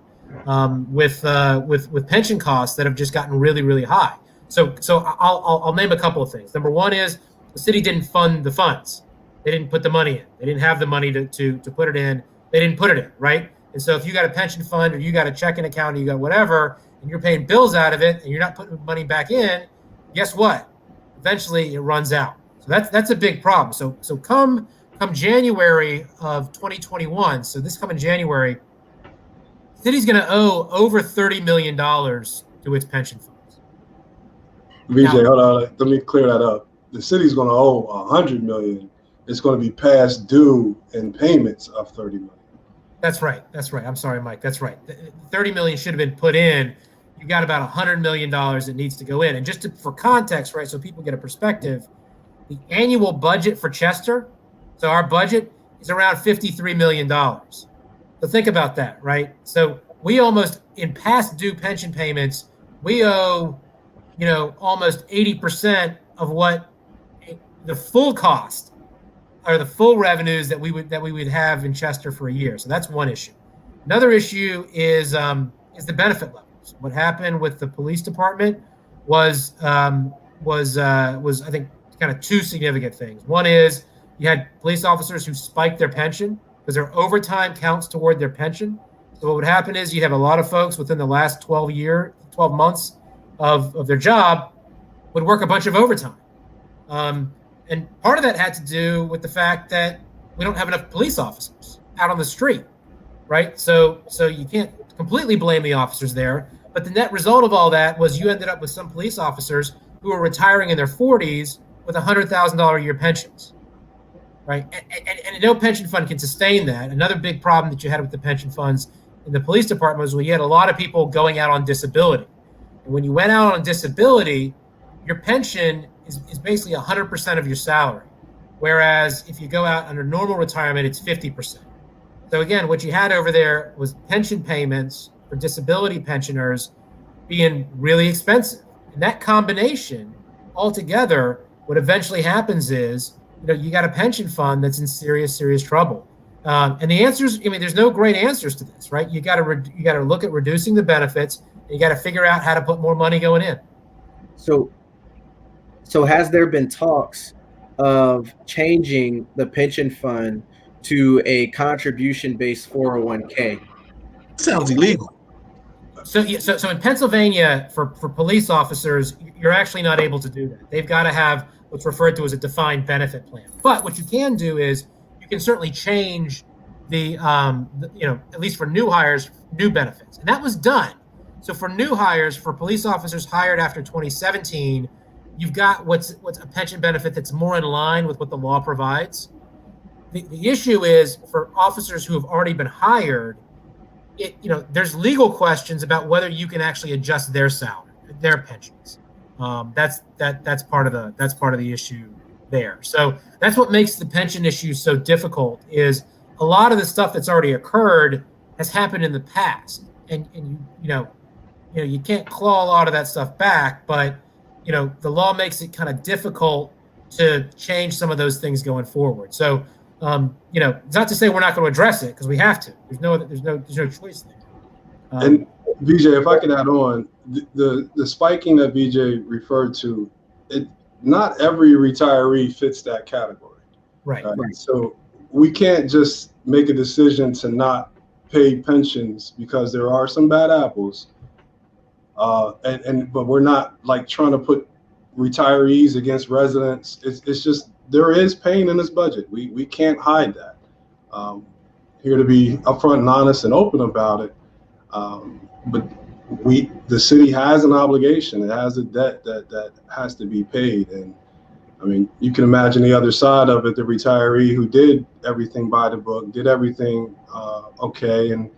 with pension costs that have just gotten really, really high. So I'll name a couple of things. Number one is the city didn't fund the funds. They didn't put the money in. They didn't have the money to put it in. They didn't put it in, right? And so if you got a pension fund or you got a checking account or you got whatever, and you're paying bills out of it and you're not putting money back in, guess what? Eventually it runs out. So that's a big problem. So come January of 2021, so this coming January, the city's going to owe over $30 million to its pension funds. VJ, hold on. Let me clear that up. The city's going to owe $100 million. It's going to be past due in payments of $30 million. That's right. I'm sorry, Mike. That's right. $30 million should have been put in. You got about $100 million that needs to go in. And just for context, right, so people get a perspective, the annual budget for Chester, so our budget is around $53 million. So think about that, right? So we almost, in past due pension payments, we owe, almost 80% of what the full cost or the full revenues that we would have in Chester for a year. So that's one issue. Another issue is the benefit levels. What happened with the police department was I think kind of two significant things. One is you had police officers who spiked their pension because their overtime counts toward their pension. So what would happen is you'd have a lot of folks within the last 12 months of their job would work a bunch of overtime. And part of that had to do with the fact that we don't have enough police officers out on the street, right? So you can't completely blame the officers there. But the net result of all that was you ended up with some police officers who were retiring in their 40s with $100,000 a year pensions, right? And no pension fund can sustain that. Another big problem that you had with the pension funds in the police department was you had a lot of people going out on disability. And when you went out on disability, your pension is basically 100% of your salary. Whereas if you go out under normal retirement, it's 50%. So again, what you had over there was pension payments for disability pensioners being really expensive. And that combination altogether, what eventually happens is, you got a pension fund that's in serious trouble. And the answers, I mean, there's no great answers to this, right? You got to look at reducing the benefits. And you got to figure out how to put more money going in. So has there been talks of changing the pension fund to a contribution-based 401k? Sounds illegal. So in Pennsylvania, for police officers, you're actually not able to do that. They've got to have what's referred to as a defined benefit plan. But what you can do is you can certainly change the at least for new hires, new benefits. And that was done. So for new hires, for police officers hired after 2017, you've got what's a pension benefit that's more in line with what the law provides. The issue is for officers who have already been hired, there's legal questions about whether you can actually adjust their salary, their pensions. That's part of the issue there. So that's what makes the pension issue so difficult. Is a lot of the stuff that's already occurred has happened in the past, and you can't claw a lot of that stuff back, but the law makes it kind of difficult to change some of those things going forward. So it's not to say we're not going to address it, because we have to. There's no choice there. And VJ, if I can add on, the spiking that VJ referred to, not every retiree fits that category. Right. So we can't just make a decision to not pay pensions because there are some bad apples. But we're not like trying to put retirees against residents. It's just there is pain in this budget. We can't hide that. Here to be upfront and honest and open about it. But the city has an obligation. It has a debt that has to be paid. And I mean, you can imagine the other side of it, the retiree who did everything by the book, did everything okay, and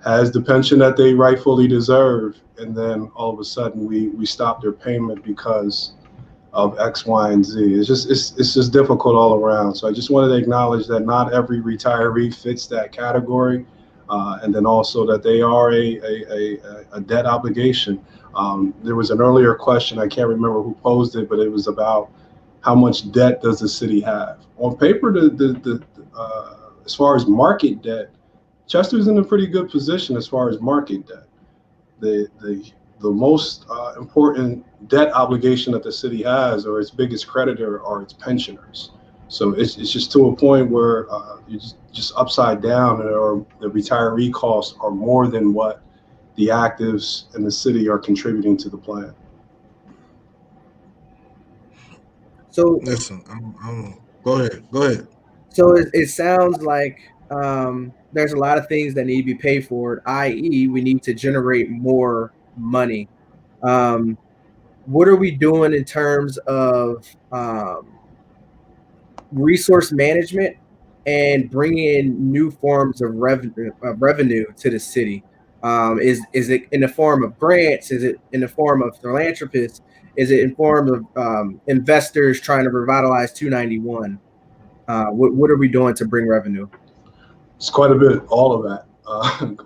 has the pension that they rightfully deserve. And then all of a sudden we stop their payment because of X, Y, and Z. It's just difficult all around. So I just wanted to acknowledge that not every retiree fits that category. And then also that they are a debt obligation. There was an earlier question, I can't remember who posed it, but it was about how much debt does the city have? On paper, as far as market debt, Chester's in a pretty good position as far as market debt. The most important debt obligation that the city has, or its biggest creditor, are its pensioners. So it's just to a point where you're just upside down, or the retiree costs are more than what the actives in the city are contributing to the plan. So Listen, go ahead. So it sounds like there's a lot of things that need to be paid for, i.e. we need to generate more money. What are we doing in terms of resource management and bringing in new forms of revenue to the city? Is it in the form of grants? Is it in the form of philanthropists? Is it in form of investors trying to revitalize 291? What are we doing to bring revenue? It's quite a bit, all of that,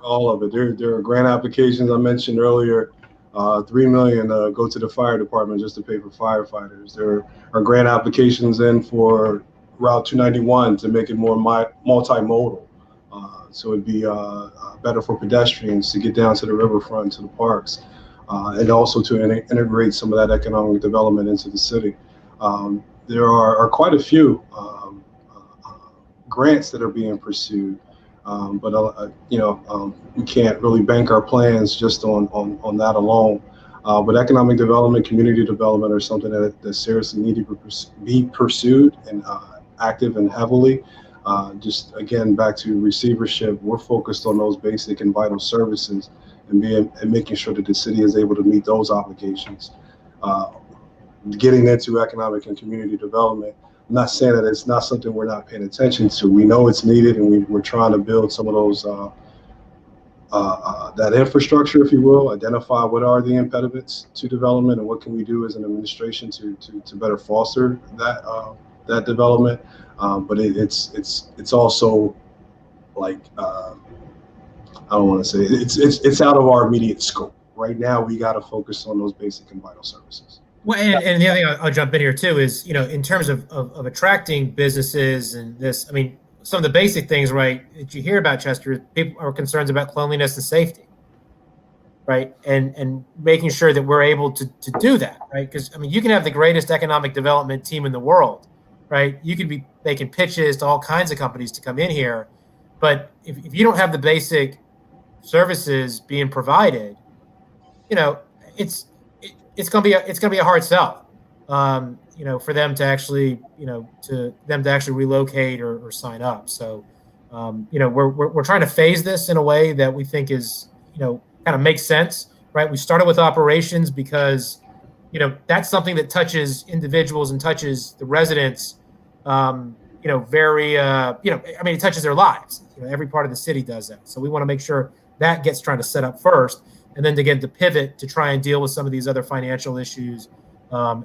all of it. There are grant applications I mentioned earlier. $3 million go to the fire department just to pay for firefighters. There are grant applications in for Route 291 to make it more multimodal. So it'd be better for pedestrians to get down to the riverfront, to the parks, and also to integrate some of that economic development into the city. There are quite a few grants that are being pursued, but we can't really bank our plans just on that alone. But economic development, community development are something that seriously need to be pursued and active and heavily. Just again, back to receivership, we're focused on those basic and vital services and making sure that the city is able to meet those obligations. Getting into economic and community development, I'm not saying that it's not something we're not paying attention to. We know it's needed, and we're trying to build some of those that infrastructure, if you will, identify what are the impediments to development and what can we do as an administration to better foster that development. But it's also like I don't want to say it's out of our immediate scope. Right now, we got to focus on those basic and vital services. Well, and the other thing I'll jump in here too is, in terms of attracting businesses and this, I mean, some of the basic things, right, that you hear about Chester, people are concerned about cleanliness and safety, right, and making sure that we're able to do that, right? Because I mean, you can have the greatest economic development team in the world, right? You could be making pitches to all kinds of companies to come in here, but if you don't have the basic services being provided, you know, it's gonna be a hard sell, you know, for them to actually, you know, to them to actually relocate or sign up. So, you know, we're trying to phase this in a way that we think is, you know, kind of makes sense, right? We started with operations because, you know, that's something that touches individuals and touches the residents, you know, very, you know, I mean, it touches their lives. You know, every part of the city does that. So we want to make sure that gets trying to set up first, and then to get the pivot to try and deal with some of these other financial issues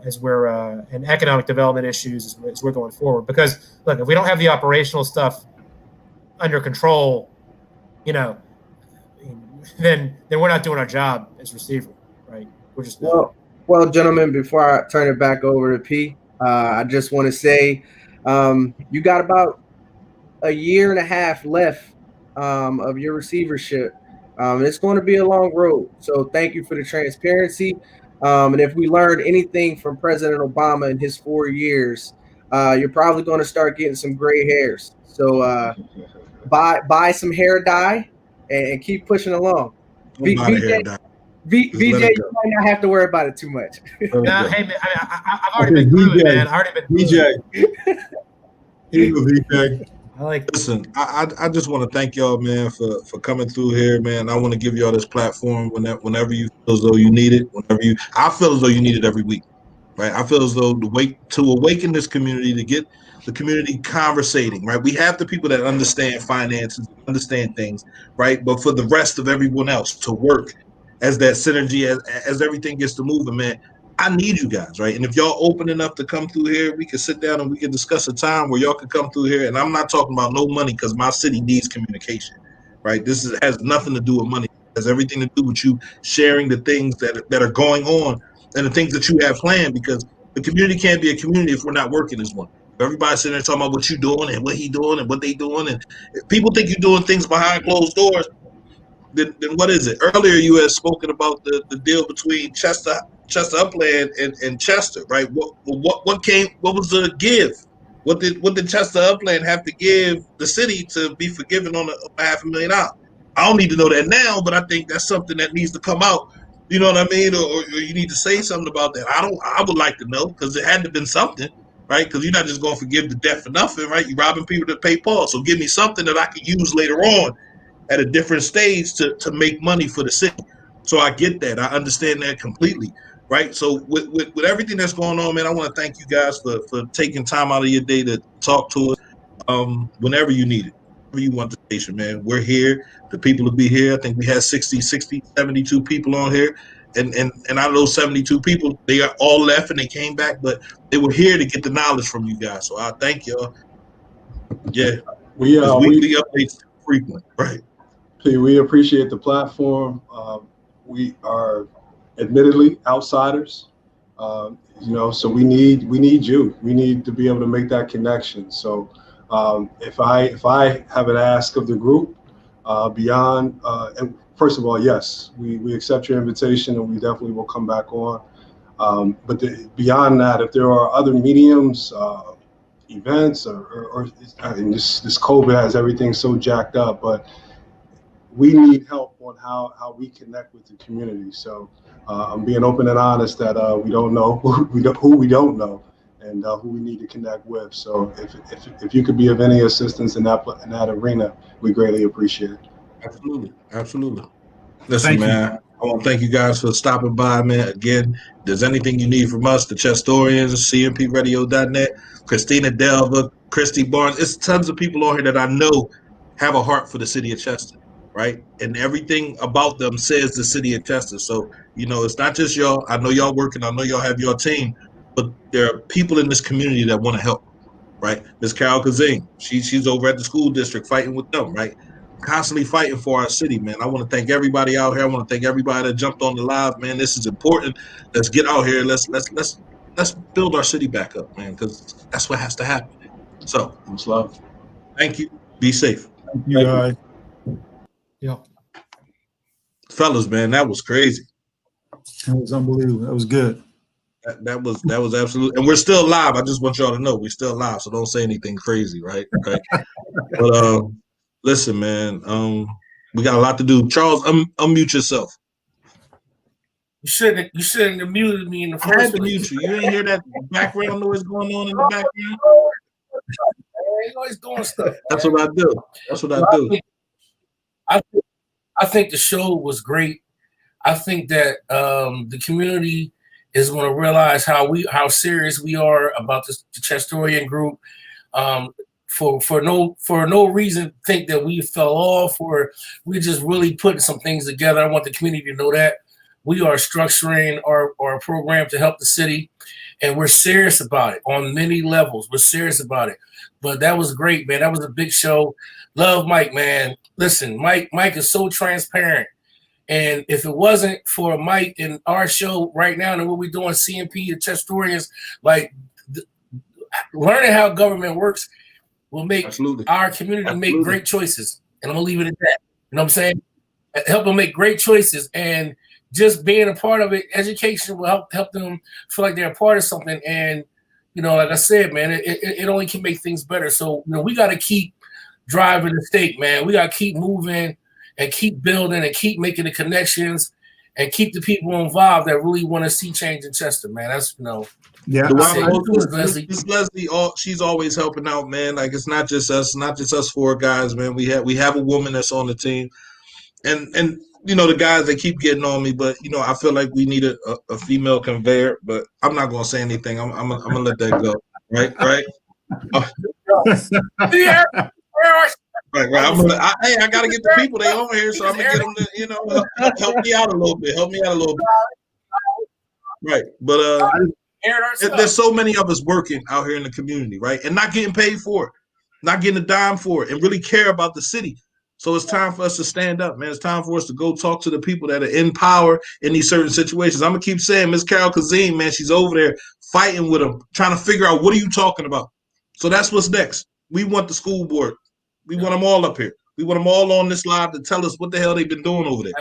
as we're and economic development issues as we're going forward. Because look, if we don't have the operational stuff under control, you know, then we're not doing our job as receiver, right? We're just not. Well, gentlemen, before I turn it back over to P, I just want to say you got about a year and a half left of your receivership. It's going to be a long road. So thank you for the transparency. And if we learned anything from President Obama in his 4 years, you're probably going to start getting some gray hairs. So buy some hair dye and keep pushing along. VJ, you might not have to worry about it too much. Nah, hey, man, I've already been through it, man. I've already been DJ. Here you go, VJ. I like. Listen, I just want to thank y'all, man, for coming through here, man. I want to give y'all this platform whenever you feel as though you need it. I feel as though you need it every week, right? I feel as though to awaken this community, to get the community conversating, right? We have the people that understand finances, understand things, right? But for the rest of everyone else to work as that synergy, as everything gets to moving, man, I need you guys, right? And if y'all open enough to come through here, we can sit down and we can discuss a time where y'all can come through here. And I'm not talking about no money, because my city needs communication, right? Has nothing to do with money. It has everything to do with you sharing the things that are going on and the things that you have planned, because the community can't be a community if we're not working as one. Everybody's sitting there talking about what you doing and what he doing and what they doing. And if people think you're doing things behind closed doors, then what is it? Earlier, you had spoken about the deal between Chester Upland and Chester, right? What was the give? What did Chester Upland have to give the city to be forgiven on $500,000? I don't need to know that now, but I think that's something that needs to come out. You know what I mean? Or you need to say something about that. I would like to know, because it had to have been something, right? Because you're not just going to forgive the debt for nothing, right? You're robbing people to pay Paul. So give me something that I can use later on at a different stage to make money for the city. So I get that. I understand that completely, right? So with everything that's going on, man, I want to thank you guys for taking time out of your day to talk to us whenever you need it, whenever you want the station, man. We're here. The people will be here. I think we had 72 people on here. And out of those 72 people, they are all left and they came back, but they were here to get the knowledge from you guys. So I thank y'all. Yeah. Weekly updates frequent, right? We appreciate the platform. We are admittedly outsiders, so we need you. We need to be able to make that connection. So if I have an ask of the group beyond, and first of all, yes, we accept your invitation and we definitely will come back on. But beyond that, if there are other mediums, events, or this COVID has everything so jacked up, but we need help on how we connect with the community. So I'm being open and honest that we don't know who we don't know, and who we need to connect with. So if you could be of any assistance in that arena, we greatly appreciate it. Absolutely. Listen, man, I want to thank you guys for stopping by, man. Again, if there's anything you need from us, the Chestorians, cmpradio.net, Christina Delva, Christy Barnes, it's tons of people on here that I know have a heart for the city of Chester, right? And everything about them says the city of Chester. So, it's not just y'all. I know y'all working. I know y'all have your team, but there are people in this community that want to help, right? Ms. Carol Kazing, she's over at the school district fighting with them, right? Constantly fighting for our city, man. I want to thank everybody out here. I want to thank everybody that jumped on the live, man. This is important. Let's get out here. Let's build our city back up, man, because that's what has to happen. So, much love. Thank you. Be safe. Thank you. Yeah. Fellas, man, that was crazy. That was unbelievable. That was good. That was absolute, and we're still live. I just want y'all to know we're still live, so don't say anything crazy, right? But listen, man, we got a lot to do. Charles, unmute yourself. You shouldn't have muted me in the I had first to place. mute you. You ain't hear that background noise going on in the background? He's always doing stuff. That's what I do. That's what I do. I think the show was great. I think that the community is going to realize how serious we are about the Chestorian group. For no reason think that we fell off or we just really putting some things together. I want the community to know that we are structuring our program to help the city, and we're serious about it on many levels. We're serious about it. But that was great, man. That was a big show. Love Mike, man. Listen, Mike is so transparent. And if it wasn't for Mike and our show right now and what we're doing, CMP and Chestorians, like learning how government works will make our community make great choices. And I'm going to leave it at that. You know what I'm saying? Help them make great choices. And just being a part of it, education will help them feel like they're a part of something. And, you know, like I said, man, it only can make things better. So, you know, we got to keep driving the stake, man. We got to keep moving and keep building and keep making the connections and keep the people involved that really want to see change in Chester, man. That's, you know. Yeah, Leslie, she's always helping out, man. Like it's not just us four guys, man. We have a woman that's on the team, and you know the guys they keep getting on me, but you know I feel like we need a female conveyor, but I'm not gonna say anything. I'm gonna let that go. Right. Yeah. Right. I gotta get the people they on here, so I'm gonna get them to, you know, help me out a little bit. Right, but there's so many of us working out here in the community, right, and not getting paid for it, not getting a dime for it, and really care about the city. So it's time for us to stand up, man. It's time for us to go talk to the people that are in power in these certain situations. I'm gonna keep saying, Miss Carol Kazim, man, she's over there fighting with them, trying to figure out what are you talking about. So that's what's next. We want the school board. We want them all up here. We want them all on this live to tell us what the hell they've been doing over there.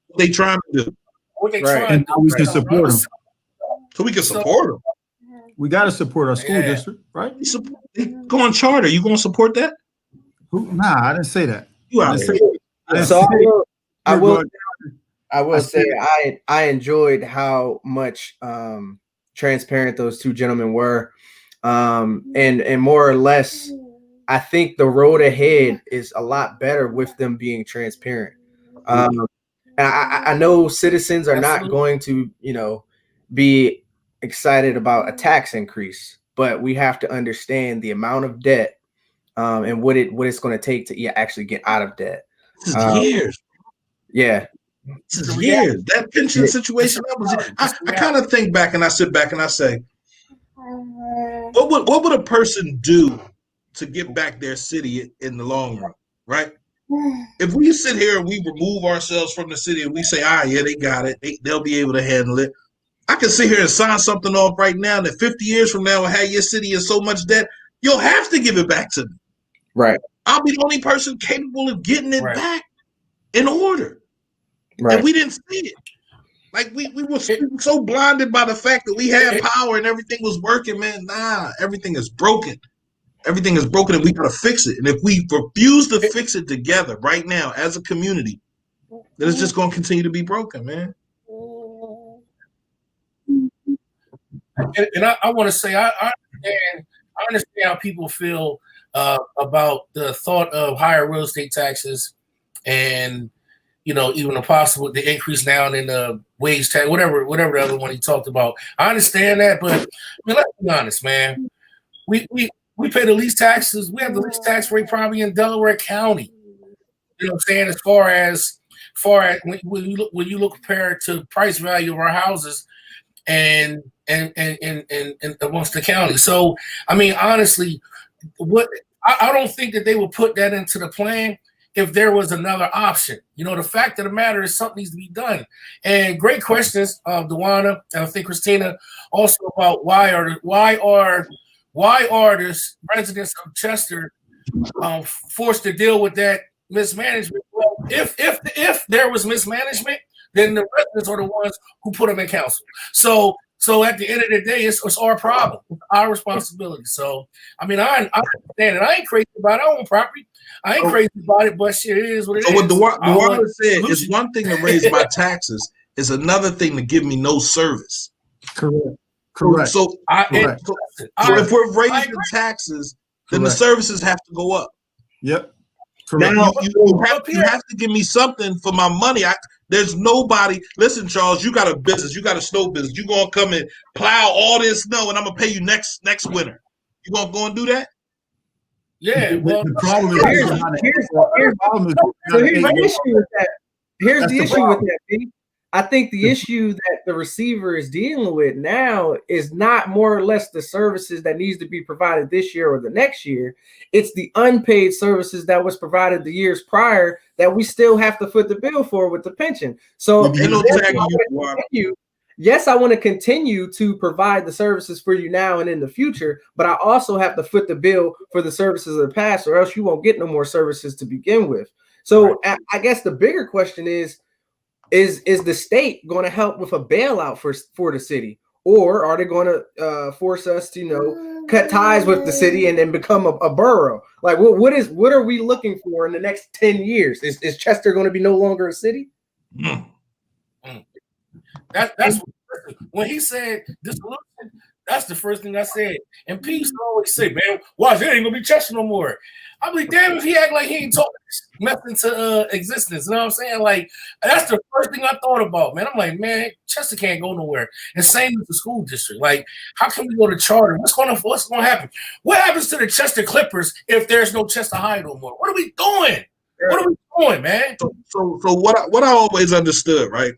What they trying to do. What they trying and we can support them. So we can support them. We got to support our school district, right? Go on charter. You going to support that? Nah, I didn't say that. You out there. I will say I enjoyed how much transparent those two gentlemen were. And more or less, I think the road ahead is a lot better with them being transparent. I know citizens are not going to, you know, be excited about a tax increase, but we have to understand the amount of debt and what it's going to take to actually get out of debt. This is years. Yeah. This is years. That pension situation, I kind of think back and I sit back and I say, what would a person do to get back their city in the long run, right? If we sit here and we remove ourselves from the city and we say, yeah, they got it. They'll be able to handle it. I can sit here and sign something off right now that 50 years from now will have your city in so much debt, you'll have to give it back to me. Right. I'll be the only person capable of getting it back in order. Right. And we didn't see it. Like we were so blinded by the fact that we had power and everything was working, man. Nah, everything is broken. Everything is broken and we gotta fix it. And if we refuse to fix it together right now as a community, then it's just gonna continue to be broken, man. And I want to say I understand how people feel about the thought of higher real estate taxes and, you know, even the increase now in the wage tax, whatever the other one he talked about. I understand that, but I mean, let's be honest, man. We pay the least taxes. We have the least tax rate probably in Delaware County. You know what I'm saying? As far as when you look compared to price value of our houses and amongst the county. So I mean, honestly, I don't think that they will put that into the plan if there was another option. You know, the fact of the matter is something needs to be done. And great questions, Dewana, and I think Christina, also about why are why are the residents of Chester forced to deal with that mismanagement? Well, if there was mismanagement, then the residents are the ones who put them in council. So at the end of the day, it's our problem, our responsibility. So I mean, I understand it. I ain't crazy about it. I own property. I ain't crazy about it, but shit, it is what it is. So what DeWanda said is one thing to raise my taxes, is another thing to give me no service. Correct. So if we're raising taxes, then the services have to go up. Yep. Correct. Now, you have to give me something for my money. There's nobody. Listen, Charles, you got a business. You got a snow business. You're going to come and plow all this snow, and I'm going to pay you next winter. You going to go and do that? Yeah. Well, the problem is here's the issue with that, B. I think the issue that the receiver is dealing with now is not more or less the services that needs to be provided this year or the next year. It's the unpaid services that was provided the years prior that we still have to foot the bill for with the pension. So yes, I want to continue to provide the services for you now and in the future, but I also have to foot the bill for the services of the past, or else you won't get no more services to begin with. So I guess the bigger question is the state going to help with a bailout for the city, or are they going to force us to cut ties with the city and then become a borough? Like what are we looking for in the next 10 years? Is Chester going to be no longer a city? That's when he said dissolution. That's the first thing I said. And Peace always say, man, watch, it ain't gonna be Chester no more. I'm like, damn, if he act like he ain't talking nothing to existence, you know what I'm saying? Like, that's the first thing I thought about, man. I'm like, man, Chester can't go nowhere. And same with the school district. Like, how can we go to charter? What's gonna happen? What happens to the Chester Clippers if there's no Chester High no more? What are we doing? What are we doing, man? So what I always understood, right,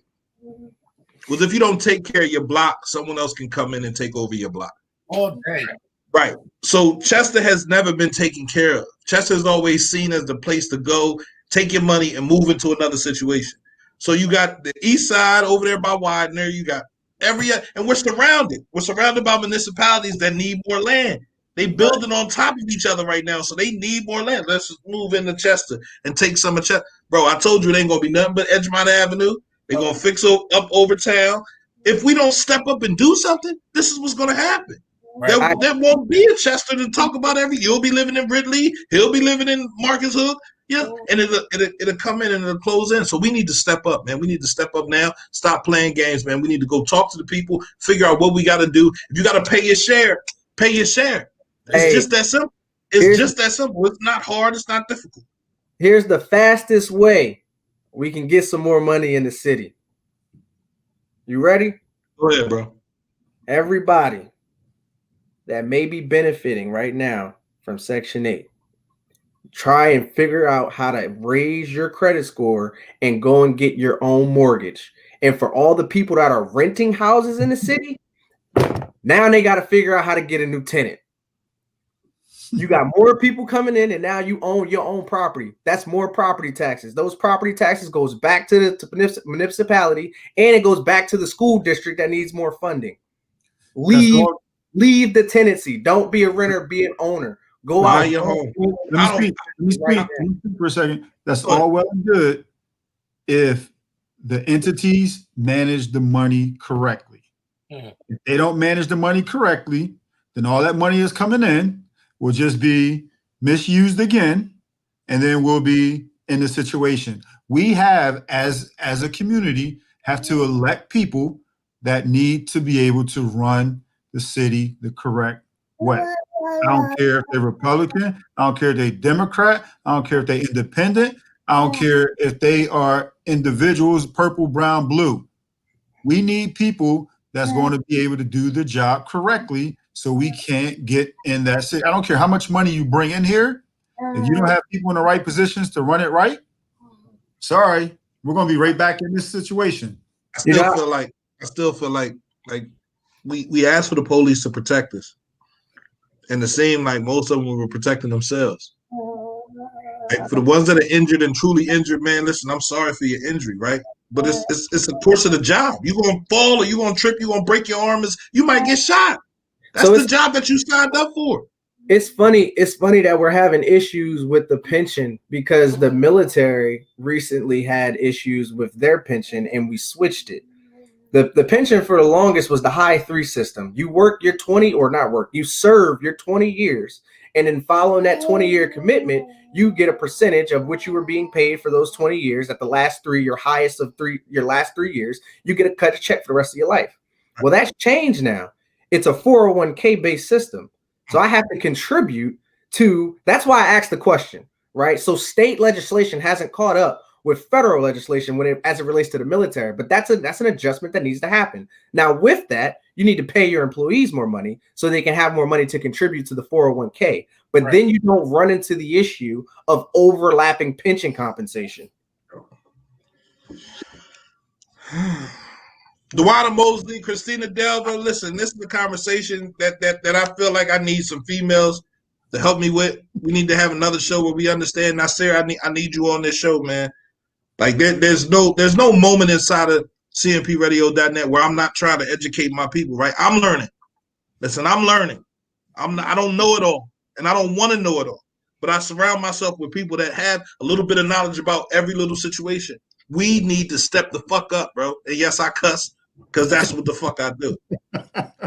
was if you don't take care of your block, someone else can come in and take over your block. All day. Right. So Chester has never been taken care of. Chester is always seen as the place to go, take your money, and move into another situation. So you got the east side over there by Widener. You got and we're surrounded. We're surrounded by municipalities that need more land. They building on top of each other right now, so they need more land. Let's just move into Chester and take some of Chester. Bro, I told you it ain't going to be nothing but Edgemont Avenue. They're going to fix up over town. If we don't step up and do something, this is what's going to happen. Right. There won't be a Chester to talk about you'll be living in Ridley. He'll be living in Marcus Hook. Yeah, and it'll come in and it'll close in. So we need to step up, man. We need to step up now. Stop playing games, man. We need to go talk to the people, figure out what we got to do. If you got to pay your share, pay your share. It's just that simple. It's just that simple. It's not hard. It's not difficult. Here's the fastest way we can get some more money in the city. You ready? Go ahead, bro. Everybody that may be benefiting right now from Section 8, try and figure out how to raise your credit score and go and get your own mortgage. And for all the people that are renting houses in the city, now they got to figure out how to get a new tenant. You got more people coming in, and now you own your own property. That's more property taxes. Those property taxes goes back to the municipality, and it goes back to the school district that needs more funding. Leave the tenancy. Don't be a renter, be an owner. Go out your home. Let me speak for a second. That's all well and good if the entities manage the money correctly. If they don't manage the money correctly, then all that money is coming in will just be misused again, and then we'll be in the situation. We have, as a community, have to elect people that need to be able to run the city the correct way. I don't care if they're Republican. I don't care if they're Democrat. I don't care if they're independent. I don't care if they are individuals, purple, brown, blue. We need people that's going to be able to do the job correctly, so we can't get in that city. I don't care how much money you bring in here. If you don't have people in the right positions to run it right, sorry, we're going to be right back in this situation. I still feel like we asked for the police to protect us, and it seemed like most of them were protecting themselves. Like, for the ones that are injured and truly injured, man, listen, I'm sorry for your injury, right? But it's a course of the job. You're gonna fall, or you're gonna trip, you're gonna break your arm. You might get shot. That's the job that you signed up for. It's funny that we're having issues with the pension because the military recently had issues with their pension and we switched it. The pension for the longest was the high 3 system. You work your 20 or not work, you serve your 20 years. And then following that 20-year commitment, you get a percentage of what you were being paid for those 20 years. At the last 3, your highest of 3, your last 3 years, you get a cut check for the rest of your life. Well, that's changed now. It's a 401k based system. So I have to contribute to, that's why I asked the question, right? So state legislation hasn't caught up with federal legislation as it relates to the military, but that's an adjustment that needs to happen. Now, with that, you need to pay your employees more money so they can have more money to contribute to the 401k. But then you don't run into the issue of overlapping pension compensation. Dewada Mosley, Christina Delva, listen, this is the conversation that I feel like I need some females to help me with. We need to have another show where we understand. Nasir, I need you on this show, man. Like there's no moment inside of CMPRadio.net where I'm not trying to educate my people, right? I'm learning. Listen, I'm learning. I don't know it all, and I don't want to know it all. But I surround myself with people that have a little bit of knowledge about every little situation. We need to step the fuck up, bro. And yes, I cuss because that's what the fuck I do.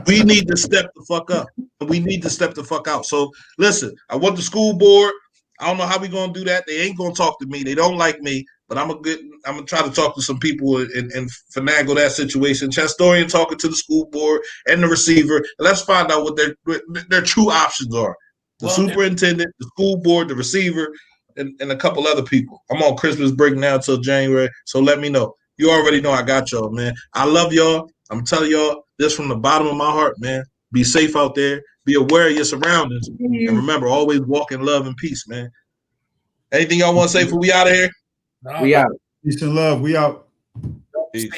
We need to step the fuck up. We need to step the fuck out. So listen, I want the school board. I don't know how we gonna do that. They ain't gonna talk to me. They don't like me. But I'm gonna try to talk to some people and finagle that situation. Chestorian talking to the school board and the receiver. And let's find out what their true options are. The superintendent, the school board, the receiver, and a couple other people. I'm on Christmas break now till January, so let me know. You already know I got y'all, man. I love y'all. I'm telling y'all this from the bottom of my heart, man. Be safe out there. Be aware of your surroundings. And remember, always walk in love and peace, man. Anything y'all want to say before we out of here? We out. Peace and love. We out. Peace.